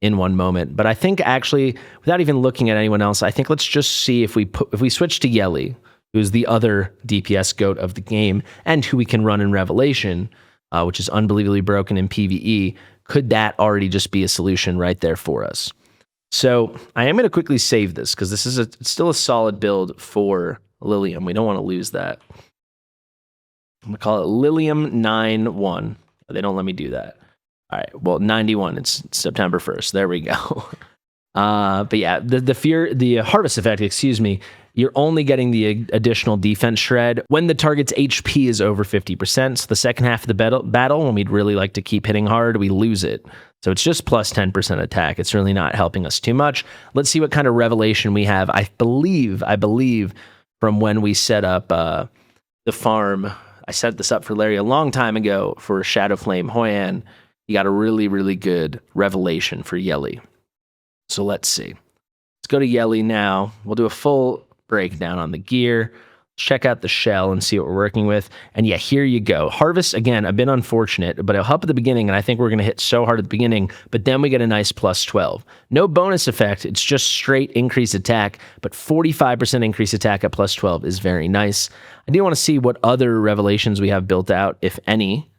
Speaker 1: in one moment. But I think actually, without even looking at anyone else, I think let's just see if we switch to Yeli, who's the other DPS goat of the game, and who we can run in Revelation, which is unbelievably broken in PvE. Could that already just be a solution right there for us? So I am going to quickly save this because this is it's still a solid build for Lilium. We don't want to lose that. I'm going to call it Lilium 9-1. They don't let me do that. All right. Well, 91. It's September 1st. There we go. But yeah, the Harvest effect, excuse me, you're only getting the additional defense shred when the target's HP is over 50%. So the second half of the battle, when we'd really like to keep hitting hard, we lose it. So it's just plus 10% attack. It's really not helping us too much. Let's see what kind of revelation we have. I believe from when we set up the farm, I set this up for Larry a long time ago for Shadow Flame Hoyan. You got a really, really good revelation for Yeli. So let's see. Let's go to Yeli now. We'll do a full breakdown on the gear. Check out the shell and see what we're working with. And yeah, here you go. Harvest, again, a bit unfortunate, but it'll help at the beginning, and I think we're going to hit so hard at the beginning, but then we get a nice plus 12. No bonus effect. It's just straight increased attack, but 45% increased attack at plus 12 is very nice. I do want to see what other revelations we have built out, if any.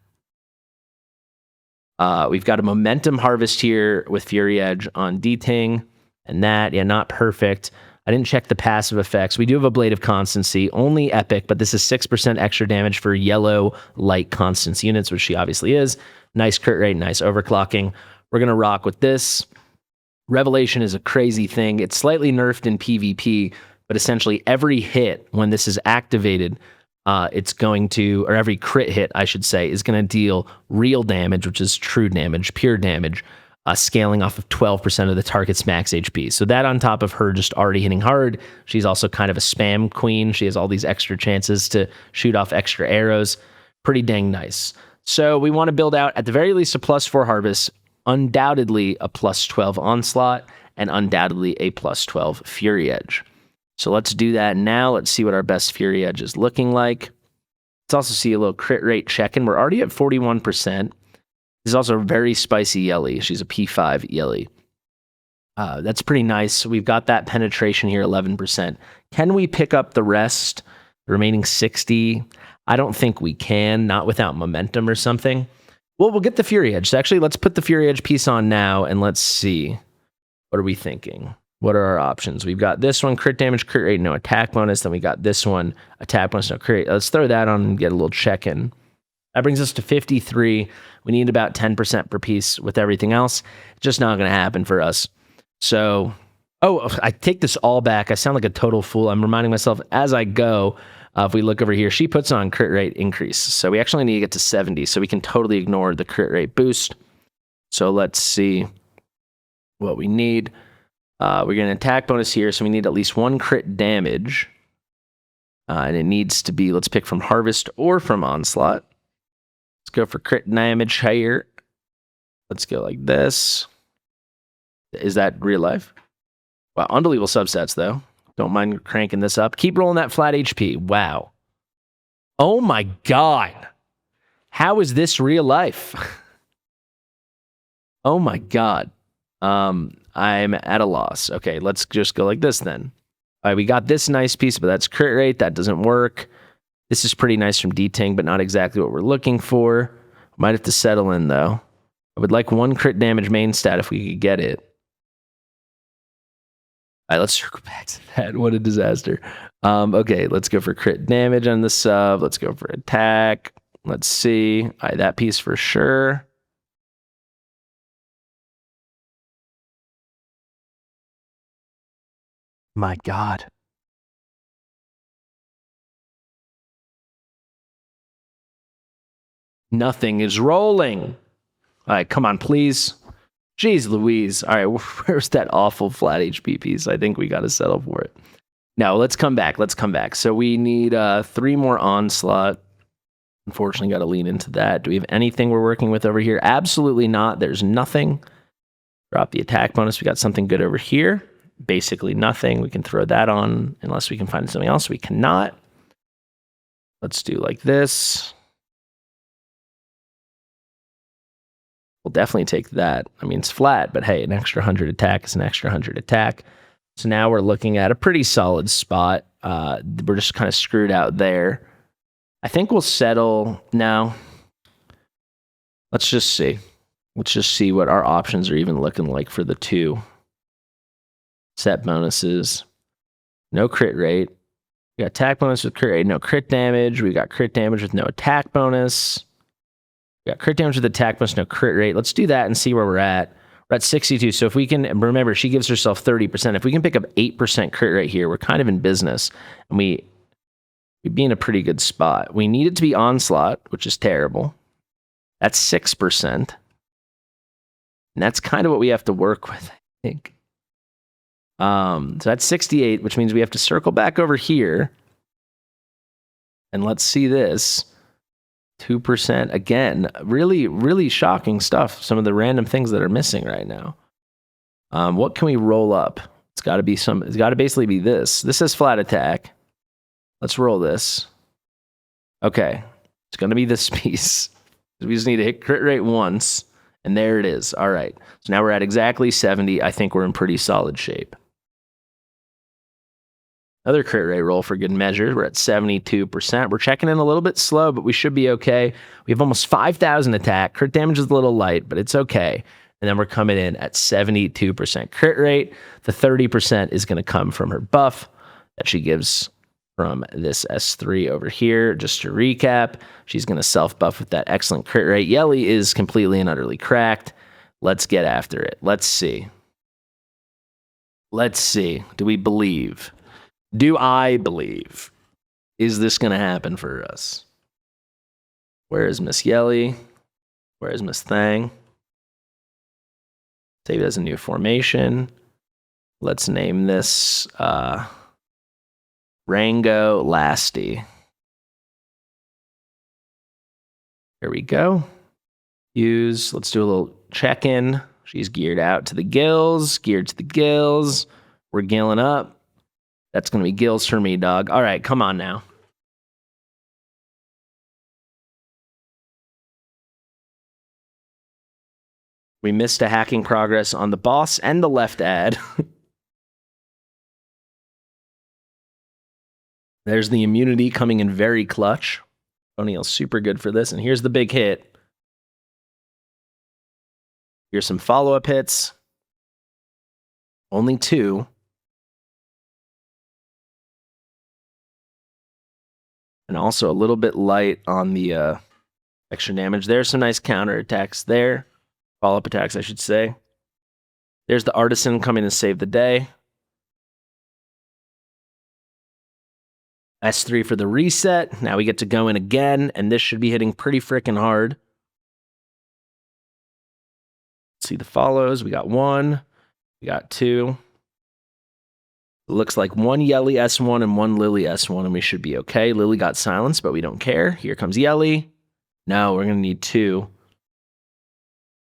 Speaker 1: We've got a momentum harvest here with Fury Edge on D-Ting, and that, yeah, not perfect. I didn't check the passive effects. We do have a Blade of Constancy, only epic, but this is 6% extra damage for yellow light Constance units, which she obviously is. Nice crit rate, nice overclocking. We're going to rock with this. Revelation is a crazy thing. It's slightly nerfed in PvP, but essentially every hit when this is activated, it's going to, or every crit hit, I should say, is going to deal real damage, which is true damage, pure damage, scaling off of 12% of the target's max HP. So that on top of her just already hitting hard, she's also kind of a spam queen. She has all these extra chances to shoot off extra arrows. Pretty dang nice. So we want to build out, at the very least, a plus 4 Harvest, undoubtedly a plus 12 Onslaught, and undoubtedly a plus 12 Fury Edge. So let's do that now. Let's see what our best Fury Edge is looking like. Let's also see a little crit rate check-in. We're already at 41%. She's also very spicy Yelly. She's a P5 Yelly. That's pretty nice. We've got that penetration here, 11%. Can we pick up the rest, the remaining 60? I don't think we can, not without momentum or something. Well, we'll get the Fury Edge. So actually, let's put the Fury Edge piece on now, and let's see. What are we thinking? What are our options? We've got this one, crit damage, crit rate, no attack bonus. Then we got this one, attack bonus, no crit rate. Let's throw that on and get a little check-in. That brings us to 53. We need about 10% per piece with everything else. It's just not going to happen for us. So, I take this all back. I sound like a total fool. I'm reminding myself as I go. If we look over here, she puts on crit rate increase. So we actually need to get to 70. So we can totally ignore the crit rate boost. So let's see what we need. We're getting an attack bonus here. So we need at least 1 crit damage. And it needs to be, let's pick from Harvest or from Onslaught. Let's go for crit damage here. Let's go like this. Is that real life? Wow, unbelievable substats, though. Don't mind cranking this up. Keep rolling that flat HP. Wow. Oh, my God. How is this real life? Oh, my God. I'm at a loss. Okay, let's just go like this, then. All right, we got this nice piece, but that's crit rate. That doesn't work. This is pretty nice from D-Ting, but not exactly what we're looking for. Might have to settle in, though. I would like 1 crit damage main stat if we could get it. All right, let's circle back to that. What a disaster. Okay, let's go for crit damage on the sub. Let's go for attack. Let's see. All right, that piece for sure. My God. Nothing is rolling. All right, come on, please. Jeez Louise. All right, where's that awful flat HP piece? I think we got to settle for it. No, let's come back. Let's come back. So we need 3 more Onslaught. Unfortunately, got to lean into that. Do we have anything we're working with over here? Absolutely not. There's nothing. Drop the attack bonus. We got something good over here. Basically nothing. We can throw that on unless we can find something else. We cannot. Let's do like this. We'll definitely take that. I mean, it's flat, but hey, an extra 100 attack is an extra 100 attack. So now we're looking at a pretty solid spot. We're just kind of screwed out there. I think we'll settle now. Let's just see. Let's just see what our options are even looking like for the 2 set bonuses. No crit rate. We got attack bonus with crit rate, no crit damage. We got crit damage with no attack bonus. We got crit damage with attack bonus, no crit rate. Let's do that and see where we're at. We're at 62. So if we can, remember, she gives herself 30%. If we can pick up 8% crit rate here, we're kind of in business. And we'd be in a pretty good spot. We need it to be Onslaught, which is terrible. That's 6%. And that's kind of what we have to work with, I think. So that's 68, which means we have to circle back over here. And let's see this. 2%. Again, really, really shocking stuff. Some of the random things that are missing right now. What can we roll up? It's got to basically be this. This is flat attack. Let's roll this. Okay. It's going to be this piece. We just need to hit crit rate once. And there it is. All right. So now we're at exactly 70. I think we're in pretty solid shape. Another crit rate roll for good measure. We're at 72%. We're checking in a little bit slow, but we should be okay. We have almost 5,000 attack. Crit damage is a little light, but it's okay. And then we're coming in at 72% crit rate. The 30% is going to come from her buff that she gives from this S3 over here. Just to recap, she's going to self-buff with that excellent crit rate. Yelly is completely and utterly cracked. Let's get after it. Let's see. Let's see. Do we believe? Do I believe? Is this going to happen for us? Where is Miss Yelly? Where is Miss Thang? Save it as a new formation. Let's name this Rango Lasty. Here we go. Let's do a little check-in. She's geared out to the gills, geared to the gills. We're gilling up. That's going to be gills for me, dog. All right, come on now. We missed a hacking progress on the boss and the left ad. There's the immunity coming in very clutch. O'Neal's super good for this. And here's the big hit. Here's some follow-up hits. Only 2. And also a little bit light on the extra damage. There's some nice counter attacks there. Follow-up attacks, I should say. There's the Artisan coming to save the day. S3 for the reset. Now we get to go in again, and this should be hitting pretty freaking hard. See the follows. We got 1. We got 2. It looks like 1 Yelly S1 and 1 Lily S1, and we should be okay. Lily got silenced, but we don't care. Here comes Yelly. No, we're going to need 2.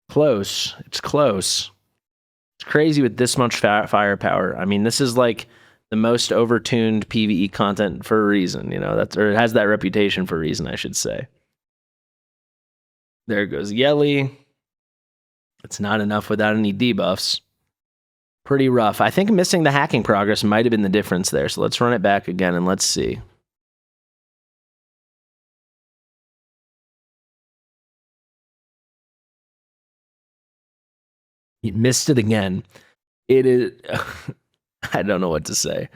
Speaker 1: Close. It's close. It's crazy with this much firepower. I mean, this is like the most overtuned PvE content for a reason, you know, or it has that reputation for a reason, I should say. There goes Yelly. It's not enough without any debuffs. Pretty rough. I think missing the hacking progress might have been the difference there, so let's run it back again and let's see. He missed it again. It is... I don't know what to say.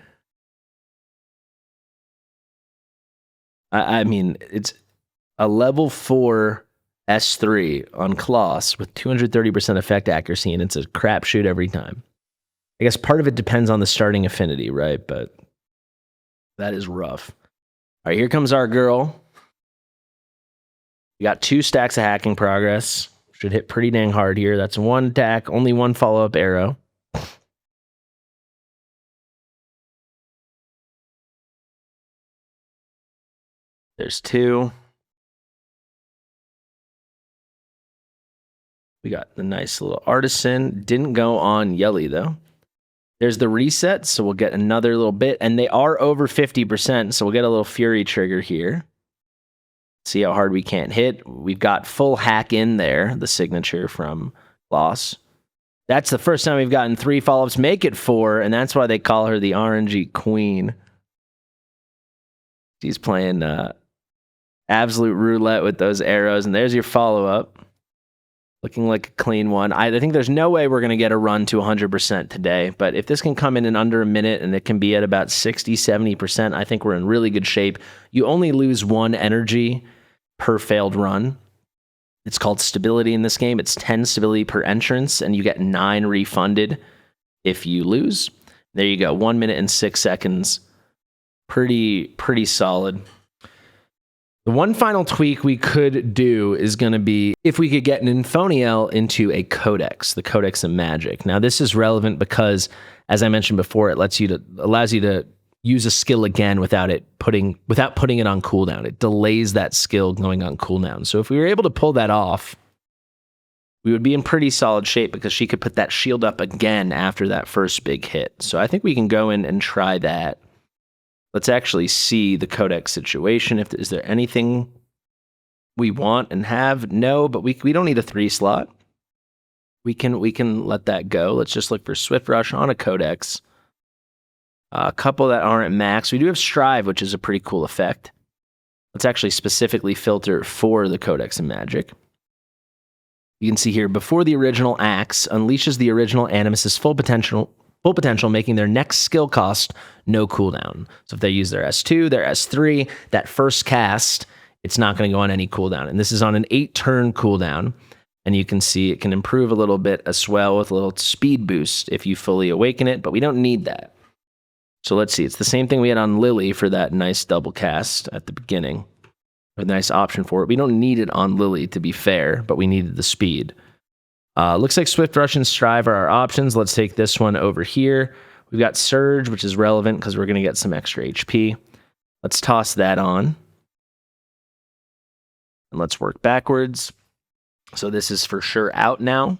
Speaker 1: I mean, it's a level 4 S3 on Kloss with 230% effect accuracy, and it's a crapshoot every time. I guess part of it depends on the starting affinity, right? But that is rough. All right, here comes our girl. We got 2 stacks of hacking progress. Should hit pretty dang hard here. That's 1 attack, only 1 follow-up arrow. There's 2. We got the nice little Artisan. Didn't go on Yelly, though. There's the reset, so we'll get another little bit. And they are over 50%, so we'll get a little Fury trigger here. See how hard we can't hit. We've got full hack in there, the signature from Kloss. That's the first time we've gotten 3 follow-ups. Make it 4, and that's why they call her the RNG Queen. She's playing... absolute roulette with those arrows, and there's your follow-up. Looking like a clean one. I think there's no way we're going to get a run to 100% today, but if this can come in under a minute and it can be at about 60, 70%, I think we're in really good shape. You only lose 1 energy per failed run. It's called stability in this game. It's 10 stability per entrance, and you get 9 refunded if you lose. There you go, 1 minute and 6 seconds. Pretty solid. The one final tweak we could do is going to be if we could get an Infoniel into a Codex, the Codex of Magic. Now, this is relevant because, as I mentioned before, it allows you to use a skill again without putting it on cooldown. It delays that skill going on cooldown. So if we were able to pull that off, we would be in pretty solid shape because she could put that shield up again after that first big hit. So I think we can go in and try that. Let's actually see the Codex situation. Is there anything we want and have? No, but we don't need a 3 slot. We can let that go. Let's just look for Swift Rush on a Codex. A couple that aren't max. We do have Strive, which is a pretty cool effect. Let's actually specifically filter for the Codex in Magic. You can see here, before the original Axe unleashes the original Animus's full potential, making their next skill cost no cooldown. So if they use their S2, their S3, that first cast, it's not going to go on any cooldown. And this is on an 8-turn cooldown. And you can see it can improve a little bit as well with a little speed boost if you fully awaken it, but we don't need that. So let's see. It's the same thing we had on Lily for that nice double cast at the beginning. A nice option for it. We don't need it on Lily, to be fair, but we needed the speed. Looks like Swift Rush and Strive are our options. Let's take this one over here. We've got Surge, which is relevant because we're going to get some extra HP. Let's toss that on. And let's work backwards. So this is for sure out now.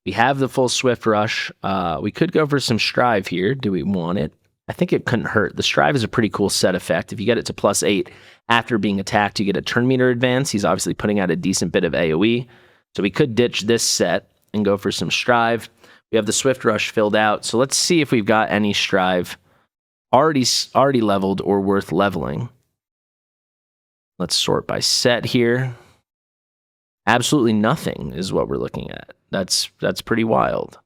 Speaker 1: We have the full Swift Rush. We could go for some Strive here. Do we want it? I think it couldn't hurt. The Strive is a pretty cool set effect. If you get it to +8 after being attacked, you get a turn meter advance. He's obviously putting out a decent bit of AoE. So we could ditch this set and go for some Strive. We have the Swift Rush filled out. So let's see if we've got any Strive already leveled or worth leveling. Let's sort by set here. Absolutely nothing is what we're looking at. That's pretty wild.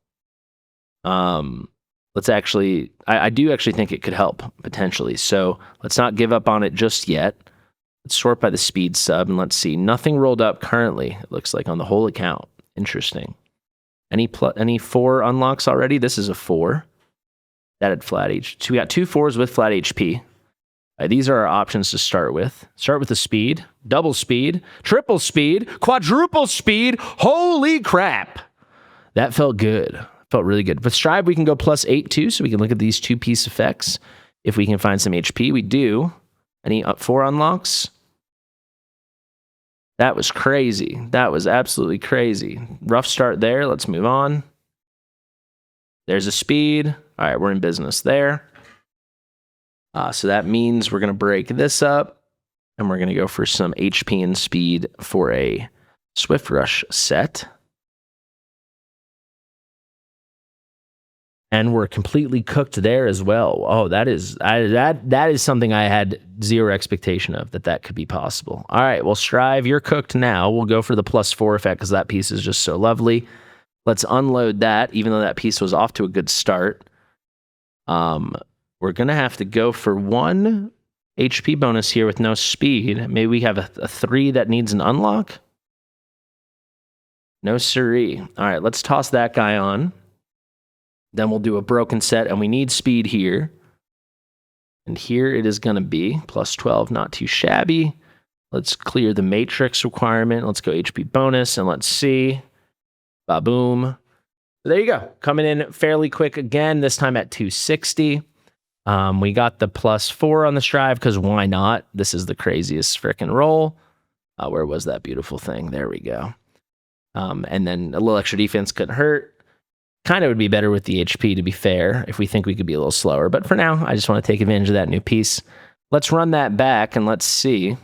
Speaker 1: Let's actually, I do actually think it could help potentially. So let's not give up on it just yet. Let's sort by the speed sub and let's see. Nothing rolled up currently. It looks like on the whole account. Interesting. Any 4 unlocks already? This is a 4. That had flat HP. So we got 2 4s with flat HP. These are our options to start with. Start with the speed, double speed, triple speed, quadruple speed. Holy crap. That felt good. Felt really good. With Strive, we can go +8 too, so we can look at these 2-piece effects. If we can find some HP, we do. Any 4 unlocks? That was crazy. That was absolutely crazy. Rough start there. Let's move on. There's a speed. All right, we're in business there. So that means we're going to break this up, and we're going to go for some HP and speed for a Swift Rush set. And we're completely cooked there as well. Oh, that is something I had zero expectation of, that could be possible. All right, well, Strive, you're cooked now. We'll go for the +4 effect because that piece is just so lovely. Let's unload that, even though that piece was off to a good start. We're going to have to go for 1 HP bonus here with no speed. Maybe we have a 3 that needs an unlock. No siree. All right, let's toss that guy on. Then we'll do a broken set, and we need speed here. And here it is going to be +12, not too shabby. Let's clear the matrix requirement. Let's go HP bonus, and let's see. Ba-boom. There you go. Coming in fairly quick again, this time at 260. We got the +4 on the Strive, because why not? This is the craziest frickin' roll. Where was that beautiful thing? There we go. And then a little extra defense couldn't hurt. Kind of would be better with the HP, to be fair, if we think we could be a little slower. But for now, I just want to take advantage of that new piece. Let's run that back and let's see.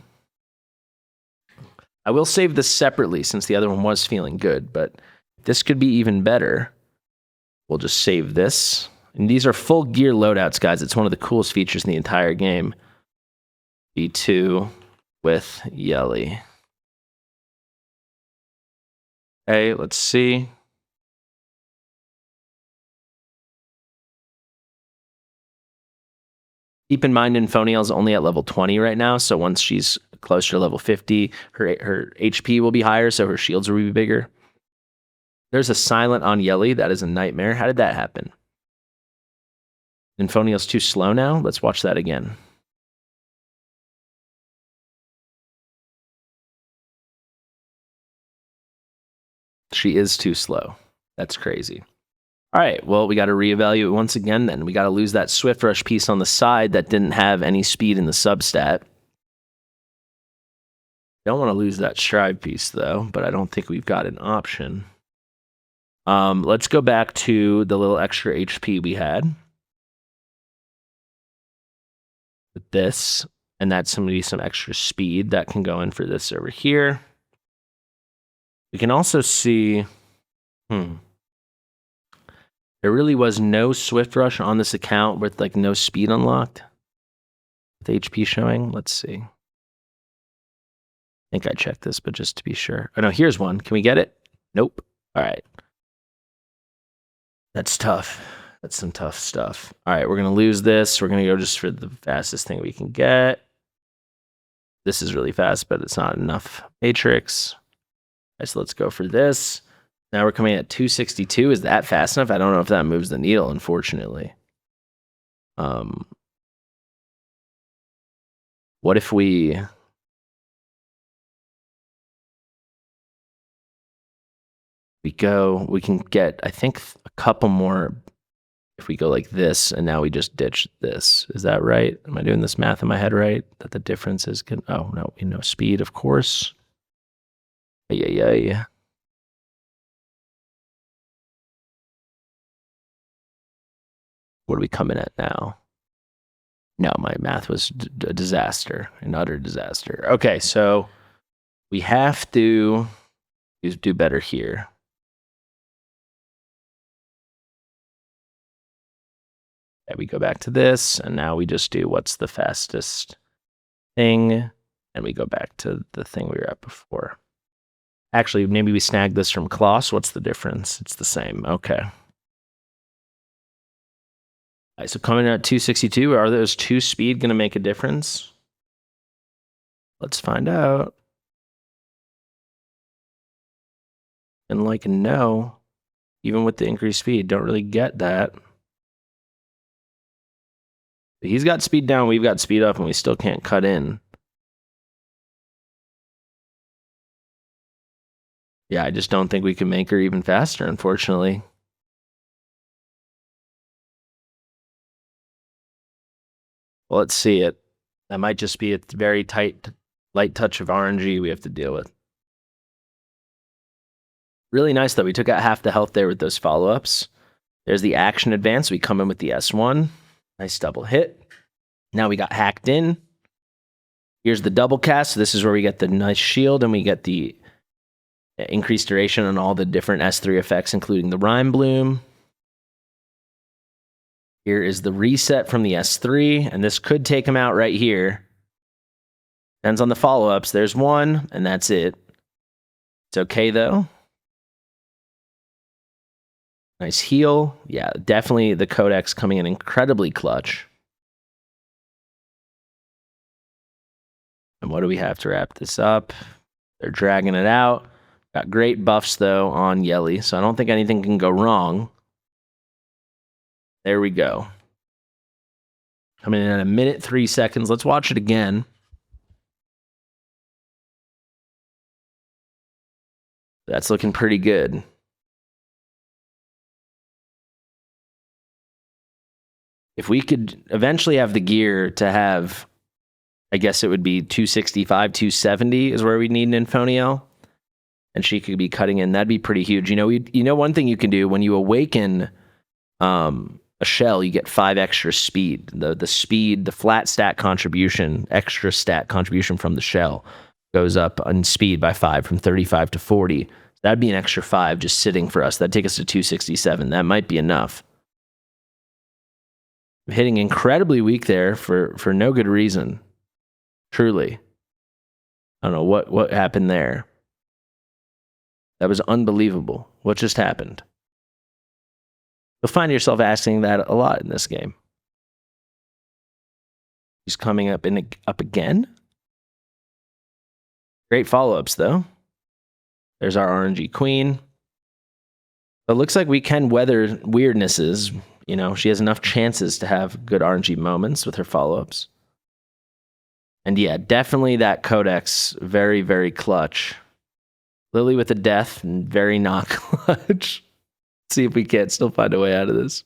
Speaker 1: I will save this separately since the other one was feeling good, but this could be even better. We'll just save this. And these are full gear loadouts, guys. It's one of the coolest features in the entire game. B2 with Yelly. Okay, let's see. Keep in mind, Infoniel is only at level 20 right now, so once she's closer to level 50, her HP will be higher, so her shields will be bigger. There's a silent on Yelly. That is a nightmare. How did that happen? Infoniel's too slow now? Let's watch that again. She is too slow. That's crazy. All right, well, we got to reevaluate once again then. We got to lose that Swift Rush piece on the side that didn't have any speed in the substat. Don't want to lose that Strive piece, though, but I don't think we've got an option. Let's go back to the little extra HP we had. With this, and that's some extra speed that can go in for this over here. We can also see... There really was no Swift Rush on this account with like no speed unlocked. With HP showing. Let's see. I think I checked this, but just to be sure. Oh no, here's one. Can we get it? Nope. All right. That's tough. That's some tough stuff. All right, we're going to lose this. We're going to go just for the fastest thing we can get. This is really fast, but it's not enough matrix. All right, so let's go for this. Now we're coming at 262. Is that fast enough? I don't know if that moves the needle, unfortunately. What if we can get, I think, a couple more if we go like this, and now we just ditch this. Is that right? Am I doing this math in my head right? That the difference is, oh, no, we know speed, of course. Yeah. What are we coming at now? No, my math was a disaster, an utter disaster. Okay, so we have to do better here. Okay, we go back to this, and now we just do what's the fastest thing, and we go back to the thing we were at before. Actually, maybe we snag this from Kloss. What's the difference? It's the same. Okay. All right, so coming in at 262, are those 2 speed going to make a difference? Let's find out. And like, no, even with the increased speed, don't really get that. He's got speed down, we've got speed up, and we still can't cut in. Yeah, I just don't think we can make her even faster, unfortunately. Well, let's see it. That might just be a very tight, light touch of RNG we have to deal with. Really nice, though. We took out half the health there with those follow-ups. There's the action advance. We come in with the S1. Nice double hit. Now we got hacked in. Here's the double cast. So this is where we get the nice shield, and we get the increased duration on all the different S3 effects, including the Rhyme Bloom. Here is the reset from the S3, and this could take him out right here. Depends on the follow-ups. There's one, and that's it. It's okay, though. Nice heal. Yeah, definitely the Codex coming in incredibly clutch. And what do we have to wrap this up? They're dragging it out. Got great buffs, though, on Yelly, so I don't think anything can go wrong. There we go. Coming in at 1 minute, 3 seconds. Let's watch it again. That's looking pretty good. If we could eventually have the gear to have, I guess it would be 265, 270 is where we need an Infoniel. And she could be cutting in. That'd be pretty huge. You know, one thing you can do when you awaken a shell, you get 5 extra speed. The speed, the flat stat contribution, extra stat contribution from the shell goes up on speed by 5 from 35 to 40. That'd be an extra 5 just sitting for us. That'd take us to 267. That might be enough. Hitting incredibly weak there for no good reason. Truly. I don't know what happened there. That was unbelievable. What just happened? You'll find yourself asking that a lot in this game. He's coming up again. Great follow-ups, though. There's our RNG queen. It looks like we can weather weirdnesses. You know, she has enough chances to have good RNG moments with her follow-ups. And yeah, definitely that Codex, very, very clutch. Lily with a death, and very not clutch. See if we can't still find a way out of this.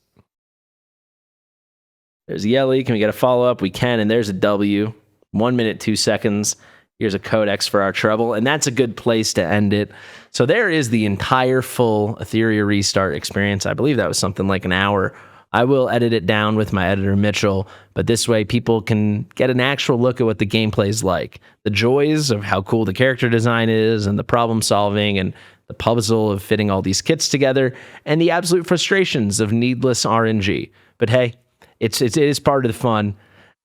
Speaker 1: There's Yelly. Can we get a follow-up? We can, and there's a W. 1 minute, 2 seconds. Here's a Codex for our trouble, and that's a good place to end it. So there is the entire full Etheria Restart experience. I believe that was something like an hour. I will edit it down with my editor, Mitchell, but this way people can get an actual look at what the gameplay is like. The joys of how cool the character design is, and the problem solving, and the puzzle of fitting all these kits together, and the absolute frustrations of needless RNG. But hey, it is part of the fun.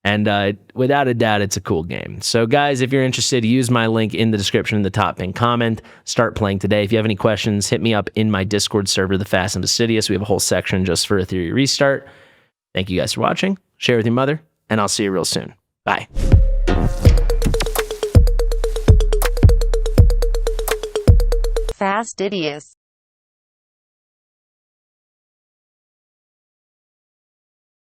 Speaker 1: And without a doubt, it's a cool game. So guys, if you're interested, use my link in the description in the top pinned comment. Start playing today. If you have any questions, hit me up in my Discord server, The Fast and Fastidious. We have a whole section just for Etheria Restart. Thank you guys for watching. Share with your mother, and I'll see you real soon. Bye.
Speaker 2: Fastidious.